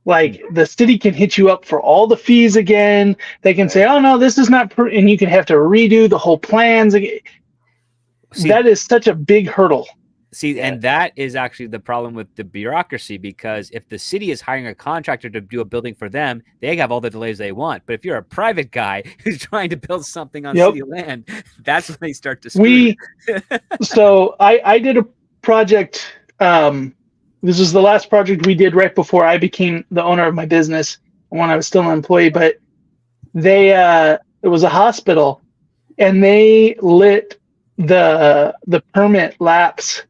like, the city can hit you up for all the fees again. They can say, oh, no, this is not, and you can have to redo the whole plans again. See, that is such a big hurdle. See, and that is actually the problem with the bureaucracy, because if the city is hiring a contractor to do a building for them, they have all the delays they want. But if you're a private guy who's trying to build something on city land, that's when they start to screw. So I did a project. This is the last project we did right before I became the owner of my business when I was still an employee. But it was a hospital, and they lit the permit lapse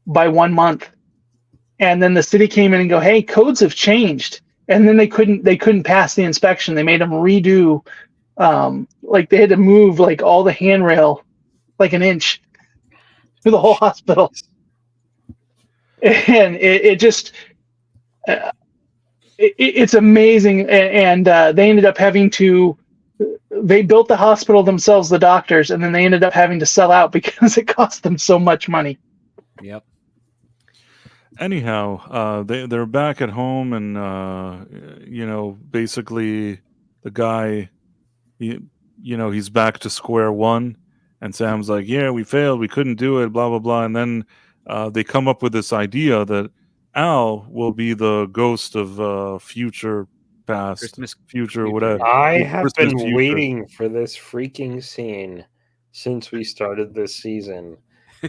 by 1 month, and then the city came in and go, hey, codes have changed, and then they couldn't pass the inspection. They made them redo, like they had to move like all the handrail like an inch through the whole hospital, and it just it's amazing. And they ended up having to. They built the hospital themselves, the doctors, and then they ended up having to sell out because it cost them so much money. Yep. Anyhow, they're back at home, and basically the guy, he's back to square one, and Sam's like, yeah, we failed, we couldn't do it, blah blah blah, and then they come up with this idea that Al will be the ghost of future past, Christmas future, whatever. I have Christmas been future. waiting for this freaking scene since we started this season.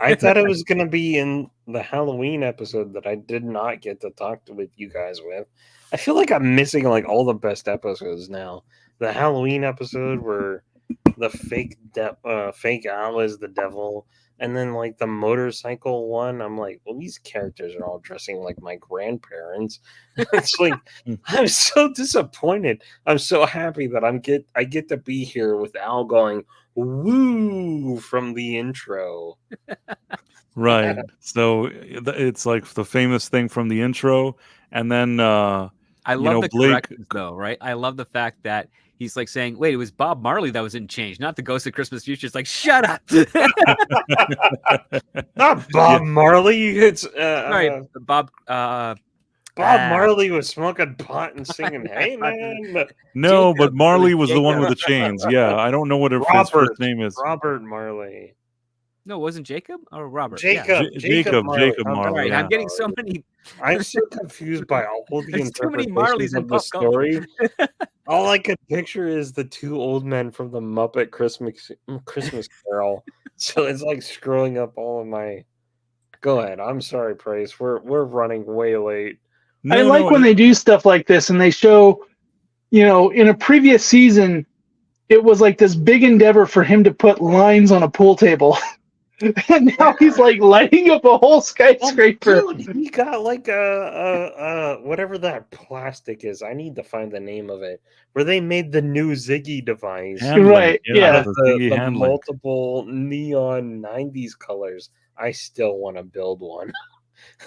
I thought it was going to be in the Halloween episode that I did not get to talk with you guys with. I feel like I'm missing like all the best episodes now. The Halloween episode where the fake Al is the devil, and then like the motorcycle one, I'm like, well, these characters are all dressing like my grandparents. It's like I'm so disappointed. I'm so happy that I get to be here with Al going woo from the intro. Right. So it's like the famous thing from the intro, and then I love the Blake. corrections, though, right? I love the fact that he's like saying, wait, it was Bob Marley that was in change, not the Ghost of Christmas Future. It's like, shut up. Not Bob Marley. It's Sorry, Bob. Bob Marley was smoking pot and singing, "Hey man." No, Jacob, but Marley was the Jacob. one with the chains. Yeah, I don't know what his first name is. Robert Marley. No, it wasn't Jacob or Robert? Jacob. Yeah. Jacob Marley. All right, Yeah. I'm getting so many. I'm so confused by all the There's too many interpretations Marleys in of the pop culture. story. All I could picture is the two old men from the Muppet Christmas Carol. So it's like screwing up all of my. Go ahead. I'm sorry, Praise. We're running way late. I like when they do stuff like this and they show, in a previous season, it was like this big endeavor for him to put lines on a pool table. And now he's like lighting up a whole skyscraper. Oh, dude, he got like a whatever that plastic is. I need to find the name of it. Where they made the new Ziggy device. Right, yeah. The multiple neon 90s colors. I still want to build one.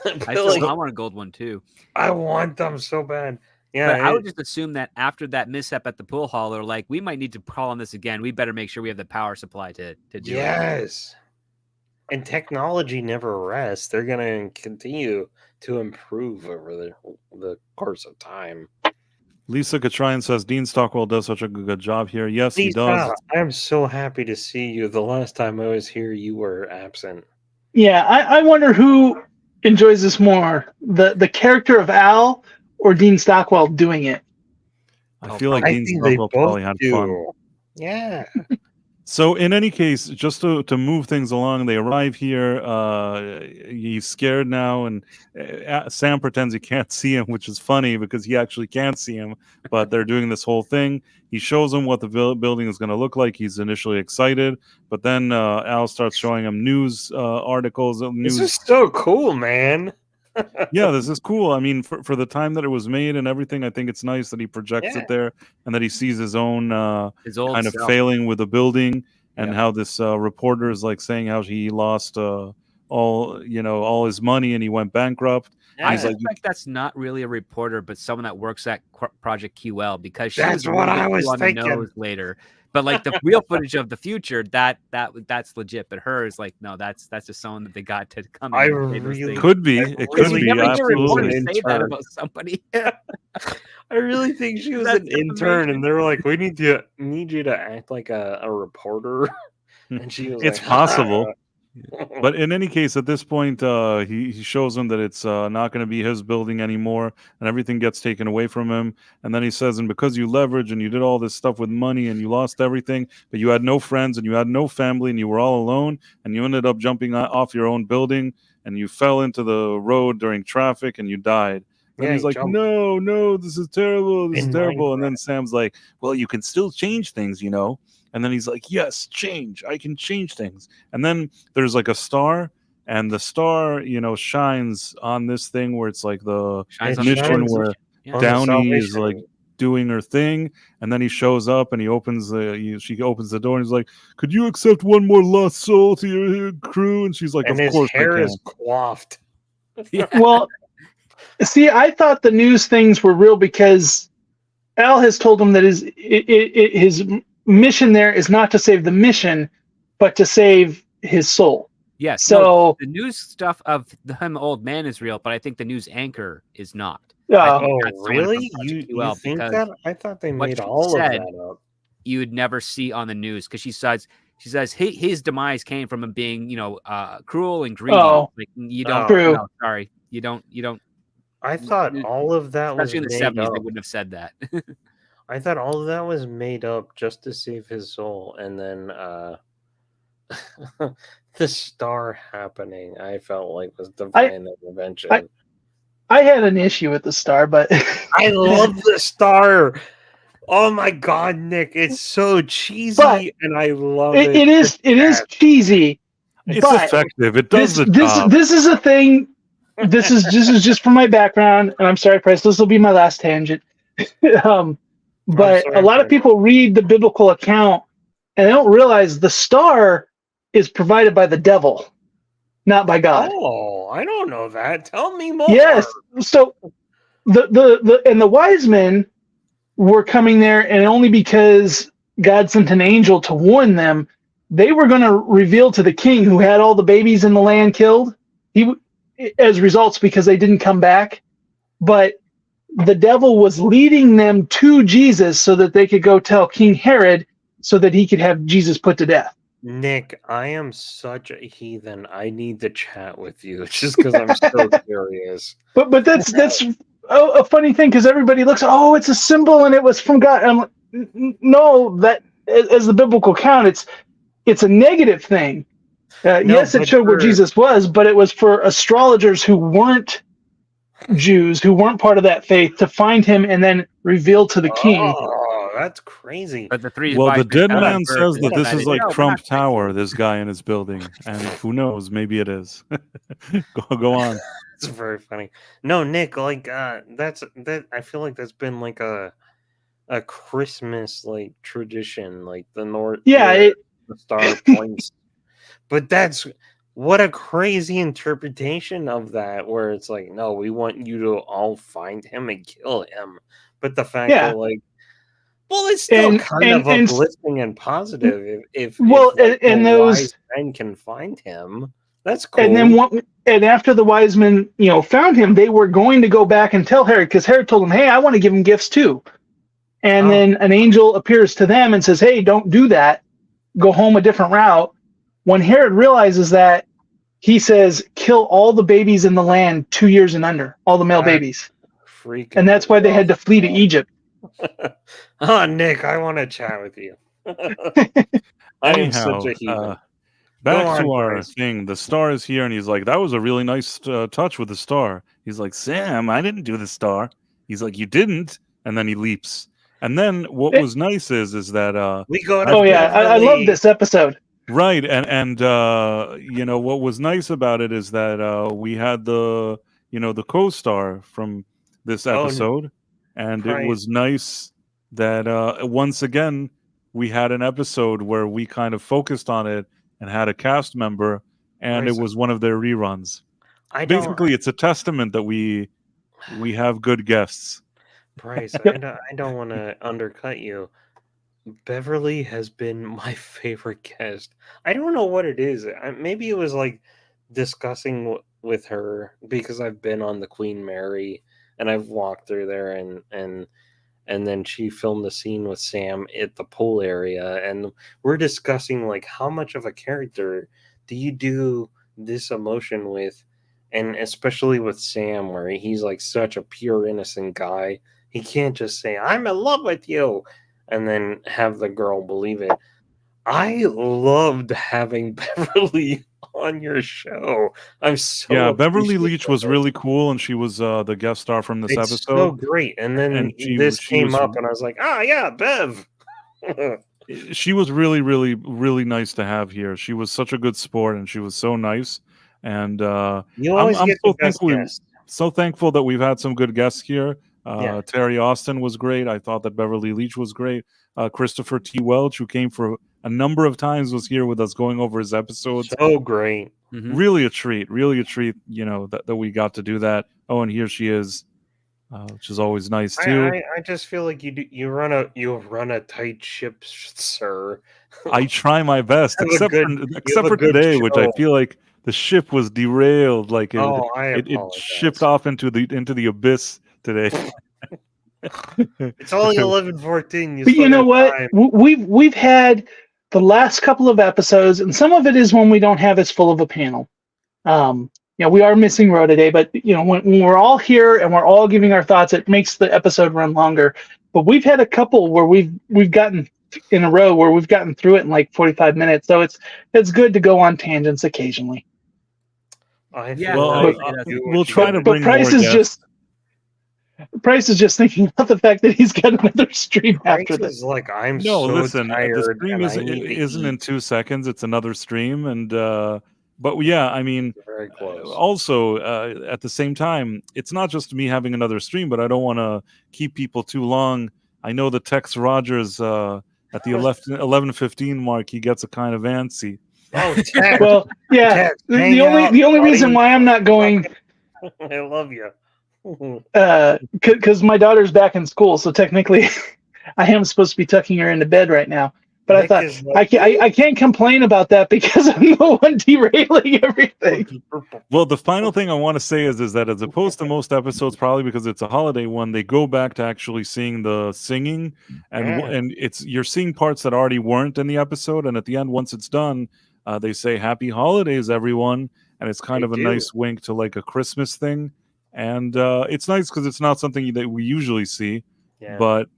I want a gold one too. I want them so bad. Yeah, but I would just assume that after that mishap at the pool hall, they're like, we might need to call on this again. We better make sure we have the power supply to do it. Yes. And technology never rests. They're going to continue to improve over the course of time. Lisa Katrine says Dean Stockwell does such a good job here. Yes, Lisa, he does. I'm so happy to see you. The last time I was here, you were absent. Yeah, I wonder who enjoys this more, the character of Al or Dean Stockwell doing it. I feel like Dean Stockwell probably had fun. Yeah. So in any case, just to move things along, they arrive here. He's scared now, and Sam pretends he can't see him, which is funny because he actually can't see him. But they're doing this whole thing. He shows him what the building is going to look like. He's initially excited, but then Al starts showing him news articles. This is so cool, man. Yeah, this is cool. I mean, for the time that it was made and everything, I think it's nice that he projects it there and that he sees his own kind of failing with the building and how this reporter is like saying how he lost all his money and he went bankrupt. I suspect that's not really a reporter, but someone that works at Project QL because that's what I was thinking. The nose later. But like the real footage of the future, that's legit. But her is like, no, that's just someone that they got to come. I really could be. It could be. Absolutely. Say that about somebody. I really think she was an intern, and they were like, "We need you to act like a reporter." And she was it's like, possible. But in any case, at this point, he shows him that it's not going to be his building anymore, and everything gets taken away from him. And then he says, and because you leveraged and you did all this stuff with money and you lost everything, but you had no friends and you had no family and you were all alone, and you ended up jumping off your own building and you fell into the road during traffic and you died. And Yeah, he's he like, jumped. no, this is terrible. This is In terrible. And Minecraft. then Sam's like, well, you can still change things, you know? And then he's like, yes, change. I can change things. And then there's like a star, and the star, you know, shines on this thing where it's like the Shines It on the mission shines where Yeah. on the Downey is salvation. like doing her thing, and then he shows up and he opens she opens the door and he's like, could you accept one more lost soul to your crew? And she's like, And of his course I hair can. is coiffed. Yeah. Well, see, I thought the news things were real because Al has told him that his mission there is not to save the mission, but to save his soul. Yes. So, No, the news stuff of him old man is real, but I think the news anchor is not. I uh, think Oh, that's someone from really? Project You QL, think because that? I thought they what made she all said- of that up. you would never see on the news, because she says his demise came from him being, cruel and greedy. Oh. Like, you don't. True. No, sorry, you don't. I thought all of that was Especially in the made 70s, up. they wouldn't have said that. I thought all of that was made up just to save his soul, and then the star happening, I felt like was divine intervention. I had an issue with the star, but I love the star. Oh my god, Nick, it's so cheesy, But and I love it. it is cheesy. It's but effective. It does the job. This is a thing. This is just for my background, and I'm sorry, Price. This will be my last tangent. But sorry, a lot of Price. people read the biblical account and they don't realize the star is provided by the devil, not by God. Oh, I don't know that. Tell me more. Yes. So the wise men were coming there, and only because God sent an angel to warn them, they were going to reveal to the king who had all the babies in the land killed. As results, because they didn't come back, but the devil was leading them to Jesus so that they could go tell King Herod, so that he could have Jesus put to death. Nick, I am such a heathen. I need to chat with you just because I'm so curious. But that's a funny thing, because everybody looks, oh, it's a symbol and it was from God. I'm like, no, that as the biblical count, it's a negative thing. Yes, it but showed where Jesus was, but it was for astrologers who weren't Jews, who weren't part of that faith, to find him and then reveal to the king. Oh, that's crazy. But the three. Well, the wise dead men man found says birth, that this is like no, we're Trump not- Tower, this guy in his building. And who knows, maybe it is. Go on. It's very funny. No, Nick, like that. I feel like that's been like a Christmas like tradition, like the North. Yeah, the star points. But that's what a crazy interpretation of that, where it's like, no, we want you to all find him and kill him. But the fact Yeah. that, like, well, it's still And- kind and- of and- uplifting and positive if Well, like, and the those- wise men can find him. That's cool. And then after the wise men, found him, they were going to go back and tell Herod, because Herod told them, hey, I want to give him gifts too. And Oh. then an angel appears to them and says, hey, don't do that. Go home a different route. When Herod realizes that, he says, kill all the babies in the land 2 years and under, all the male Ah, babies. Freaking And that's why they had to flee to Egypt. Oh, Nick, I want to chat with you. I am such a heathen. Back Go to on, our Bryce. thing. The star is here, and he's like, that was a really nice touch with the star. He's like, Sam, I didn't do the star. He's like, you didn't. And then he leaps. And then what was nice is that We go to Oh, yeah. I love Beverly. this episode. right, and what was nice about it is that we had the co-star from this Oh, episode, and right. it was nice that once again we had an episode where we kind of focused on it and had a cast member, and Nice. it was one of their reruns. I don't, Basically, it's a testament that we have good guests. Bryce, Yep. I don't want to undercut you. Beverly has been my favorite guest. I don't know what it is. Maybe it was like discussing with her, because I've been on the Queen Mary and I've walked through there, and then she filmed the scene with Sam at the pool area, and we're discussing like how much of a character do you do this emotion with, and especially with Sam, where he's like such a pure innocent guy. He can't just say I'm in love with you and then have the girl believe it. I loved having Beverly on your show. I'm so Beverly Leach was appreciative. really cool, and she was the guest star from this It's episode. so great. And then And this she came was- up, and I was like, yeah, Bev. She was really, really, really nice to have here. She was such a good sport, and she was so nice. And You always I'm get so the best thankful. guests. So thankful that we've had some good guests here. Yeah. Terry Austin was great. I thought that Beverly Leach was great. Christopher T. Welch, who came for a number of times, was here with us going over his episodes. So great. Mhm. Really a treat. That we got to do that. Oh, and here she is, which is always nice too. I just feel like you run a tight ship, sir. I try my best, You have a except good- except a for good today, which I show. feel like the ship was derailed. Like I it apologize. shipped off into the abyss today. It's only 11:14. But you know what? We've had the last couple of episodes, and some of it is when we don't have as full of a panel. We are missing Ro today, but when we're all here and we're all giving our thoughts, it makes the episode run longer. But we've had a couple where we've gotten in a row where we've gotten through it in like 45 minutes. So it's good to go on tangents occasionally. We'll try to But bring Price more is guests. Price is just thinking about the fact that he's got another stream after this. Is like I'm No, so listen. tired. The stream and I need to isn't eat. in 2 seconds. It's another stream, and but yeah, I mean, Very close. also at the same time, it's not just me having another stream, but I don't want to keep people too long. I know the Tex Rogers at the 11:15 mark, he gets a kind of antsy. Oh, Tex. Well, yeah. Tex, hang The out, only reason buddy. why I'm not going, I love you. because my daughter's back in school, so technically, I am supposed to be tucking her into bed right now. But Nick I is thought like- I can't complain about that because I'm the one derailing everything. Well, the final thing I want to say is that as opposed to most episodes, probably because it's a holiday one, they go back to actually seeing the singing, and Yeah. and you're seeing parts that already weren't in the episode, and at the end, once it's done, they say "Happy Holidays, everyone," and it's kind They of a do. nice wink to like a Christmas thing, and it's nice because it's not something that we usually see, Yeah. but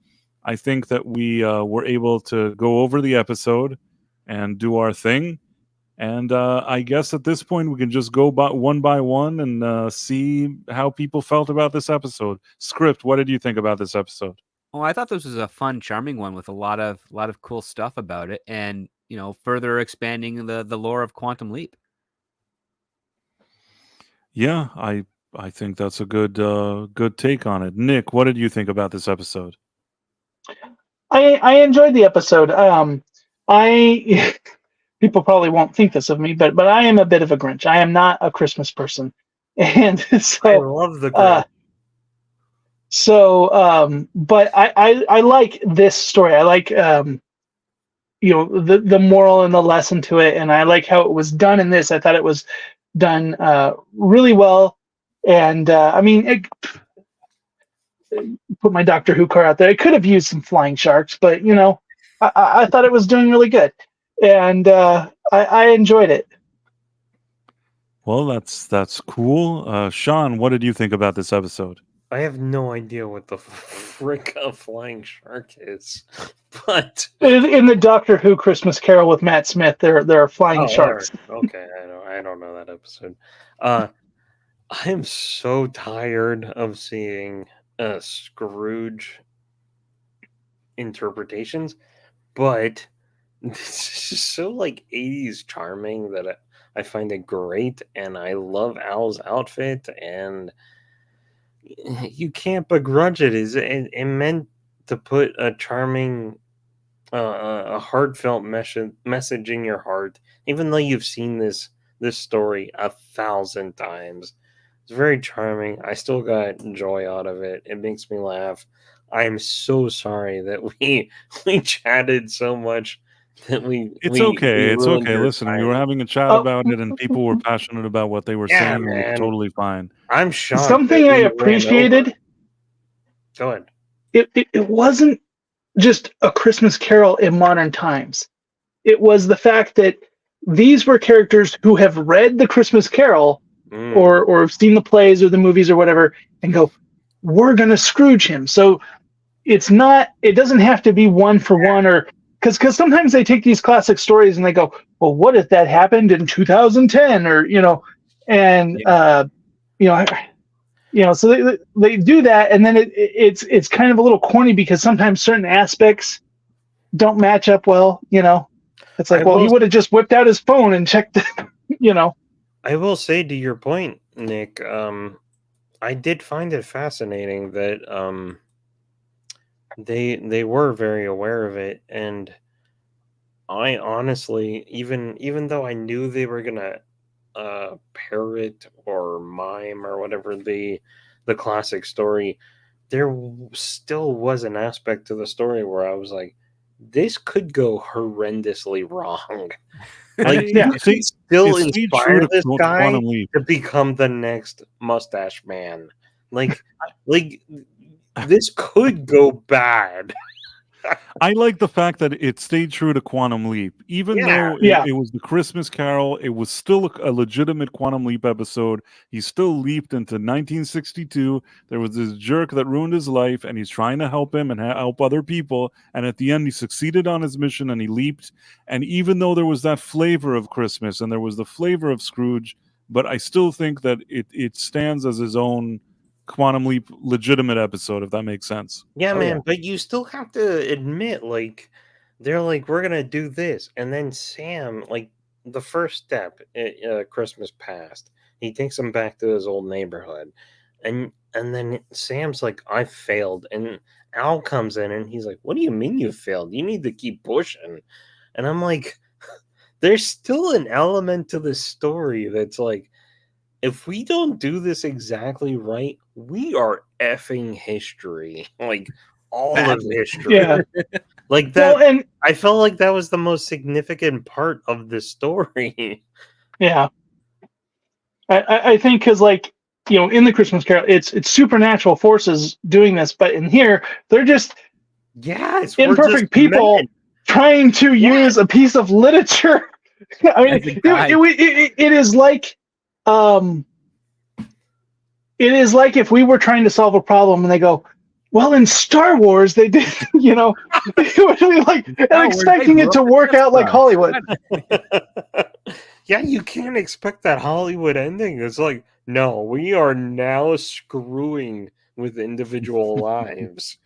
I think that we were able to go over the episode and do our thing. And I guess at this point, we can just go by one and see how people felt about this episode. Script, what did you think about this episode? Oh, I thought this was a fun, charming one with a lot of cool stuff about it, and further expanding the lore of Quantum Leap. Yeah, I think that's a good take on it. Nick, what did you think about this episode? I enjoyed the episode. People probably won't think this of me, but I am a bit of a Grinch. I am not a Christmas person, and so I love the Grinch. But I like this story. I like the moral and the lesson to it, and I like how it was done in this. I thought it was done really well, and put my Doctor Who car out there. I could have used some flying sharks, but I thought it was doing really good, and I enjoyed it. Well, that's cool. Sean, what did you think about this episode? I have no idea what the frick a flying shark is, but In the Doctor Who Christmas Carol with Matt Smith, there are flying sharks. Okay, I don't know that episode. I'm so tired of seeing Scrooge interpretations, but this is so like 80s charming that I find it great, and I love Al's outfit, and you can't begrudge it. It meant to put a charming, a heartfelt message in your heart, even though you've seen this story 1,000 times. It's very charming. I still got joy out of it. It makes me laugh. I am so sorry that we chatted so much that It's okay. It's ruined okay. your Listen, we time. were having a chat about it, and people were passionate about what they were Yeah, saying, and man. it's totally fine. I'm shocked. Something that I we ran over. appreciated. Go ahead. It wasn't just a Christmas Carol in modern times. It was the fact that these were characters who have read the Christmas Carol Mm. or have seen the plays or the movies or whatever and go, we're going to Scrooge him. So it doesn't have to be one for one or because sometimes they take these classic stories and they go, well, what if that happened in 2010, or and so they do that, and then it's kind of a little corny because sometimes certain aspects don't match up well. It's like, he would have just whipped out his phone and checked. I will say, to your point, Nick, I did find it fascinating that they were very aware of it, and I honestly, even though I knew they were gonna parrot or mime or whatever the classic story, there still was an aspect to the story where I was like, this could go horrendously wrong. Like, still inspire this guy to become the next Mustache Man. Like this could go bad. I like the fact that it stayed true to Quantum Leap. Even though it was the Christmas Carol, it was still a legitimate Quantum Leap episode. He still leaped into 1962. There was this jerk that ruined his life, and he's trying to help him and help other people. And at the end, he succeeded on his mission, and he leaped. And even though there was that flavor of Christmas, and there was the flavor of Scrooge, but I still think that it stands as his own Quantum Leap legitimate episode, if that makes sense. Yeah, man, but you still have to admit, like, they're like, we're gonna do this, and then Sam, like, the first step, Christmas Past, he takes him back to his old neighborhood, and then Sam's like, I failed, and Al comes in and he's like, what do you mean you failed? You need to keep pushing. And I'm like, there's still an element to this story that's like, if we don't do this exactly right, we are effing history. Like, all of history. Yeah. Like that. Well, and I felt like that was the most significant part of the story. Yeah. I think because, like, in the Christmas Carol, it's supernatural forces doing this, but in here, they're just imperfect people trying to use a piece of literature. I mean, it is like, it is like if we were trying to solve a problem and they go, well, in Star Wars they did, it would be like, and expecting it to work out like Hollywood. Yeah, you can't expect that Hollywood ending. It's like, no, we are now screwing with individual lives.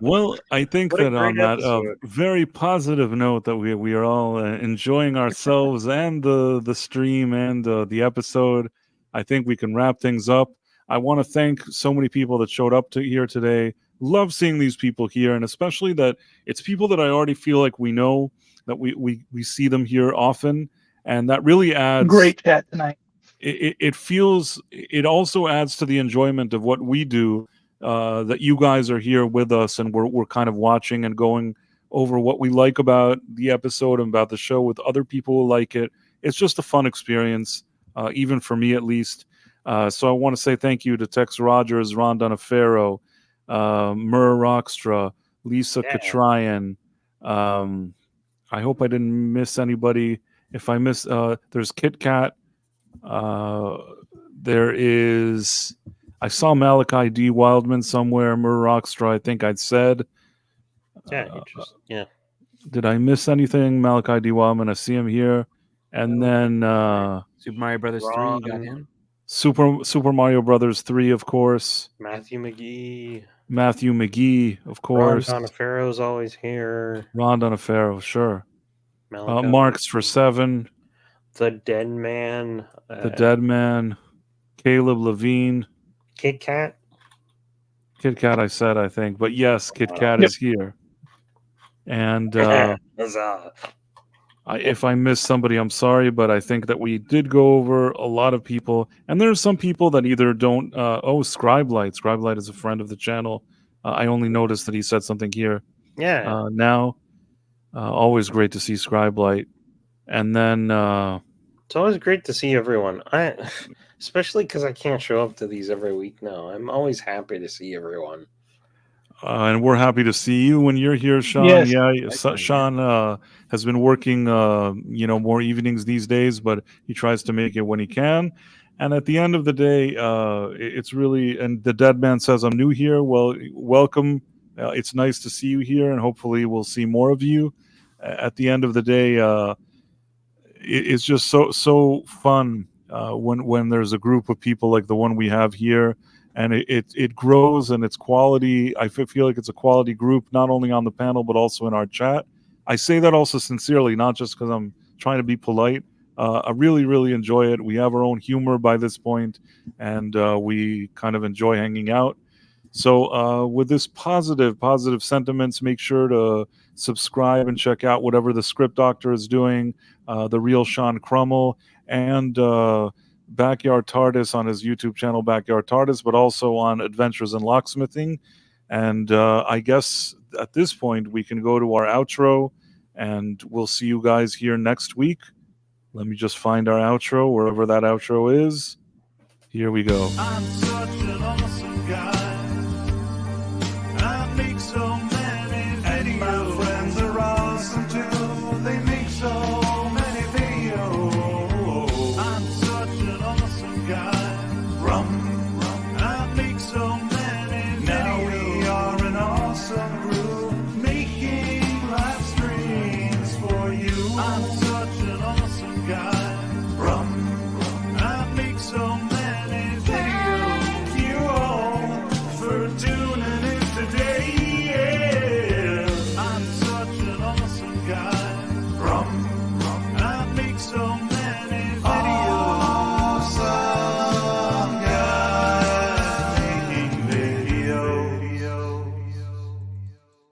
Well, I think that on that very positive note that we are all enjoying ourselves and the stream and the episode, I think we can wrap things up. I want to thank so many people that showed up here today. Love seeing these people here, and especially that it's people that I already feel like we know, that we see them here often, and that really adds great chat tonight. It also adds to the enjoyment of what we do. That you guys are here with us, and we're kind of watching and going over what we like about the episode and about the show with other people who like it. It's just a fun experience, even for me at least. So I want to say thank you to Tex Rogers, Ron Donofero, Murr Rockstra, Lisa Katryan. I hope I didn't miss anybody. If I miss, there's Kit Kat. There is... I saw Malachi D. Wildman somewhere, Murr Rockstra, I think I'd said. Did I miss anything? Malachi D. Wildman, I see him here. And then Super Mario Brothers 3, you got him? Super Mario Brothers 3, of course. Matthew McGee, of course. Ron Donofero's always here. Ron Donofero, sure. Marks for 7. The Dead Man. Caleb Levine. Kit Kat, I said, I think. But yes, Kit Kat is here. And if I missed somebody, I'm sorry, but I think that we did go over a lot of people. And there's some people that either don't... Scribelight. Scribelight is a friend of the channel. I only noticed that he said something here. Yeah. Now, always great to see Scribelight. And then... it's always great to see everyone. Especially because I can't show up to these every week now. I'm always happy to see everyone. And we're happy to see you when you're here, Sean. Yes. Yeah, Sean has been working, more evenings these days, but he tries to make it when he can. And at the end of the day, it's really... And the Dead Man says, I'm new here. Well, welcome It's nice to see you here, and hopefully we'll see more of you. At the end of the day, it's just so fun when there's a group of people like the one we have here, and it grows, and it's quality. I feel like it's a quality group, not only on the panel but also in our chat. I say that also sincerely, not just because I'm trying to be polite. I really enjoy it. We have our own humor by this point, and we kind of enjoy hanging out. So with this positive sentiments, make sure to subscribe and check out whatever the Script Doctor is doing, the real Sean Krummel, and Back Yard Tardis on his YouTube channel, Back Yard Tardis, but also on Adventures in Locksmithing. And I guess at this point we can go to our outro, and we'll see you guys here next week. Let me just find our outro, wherever that outro is. Here we go.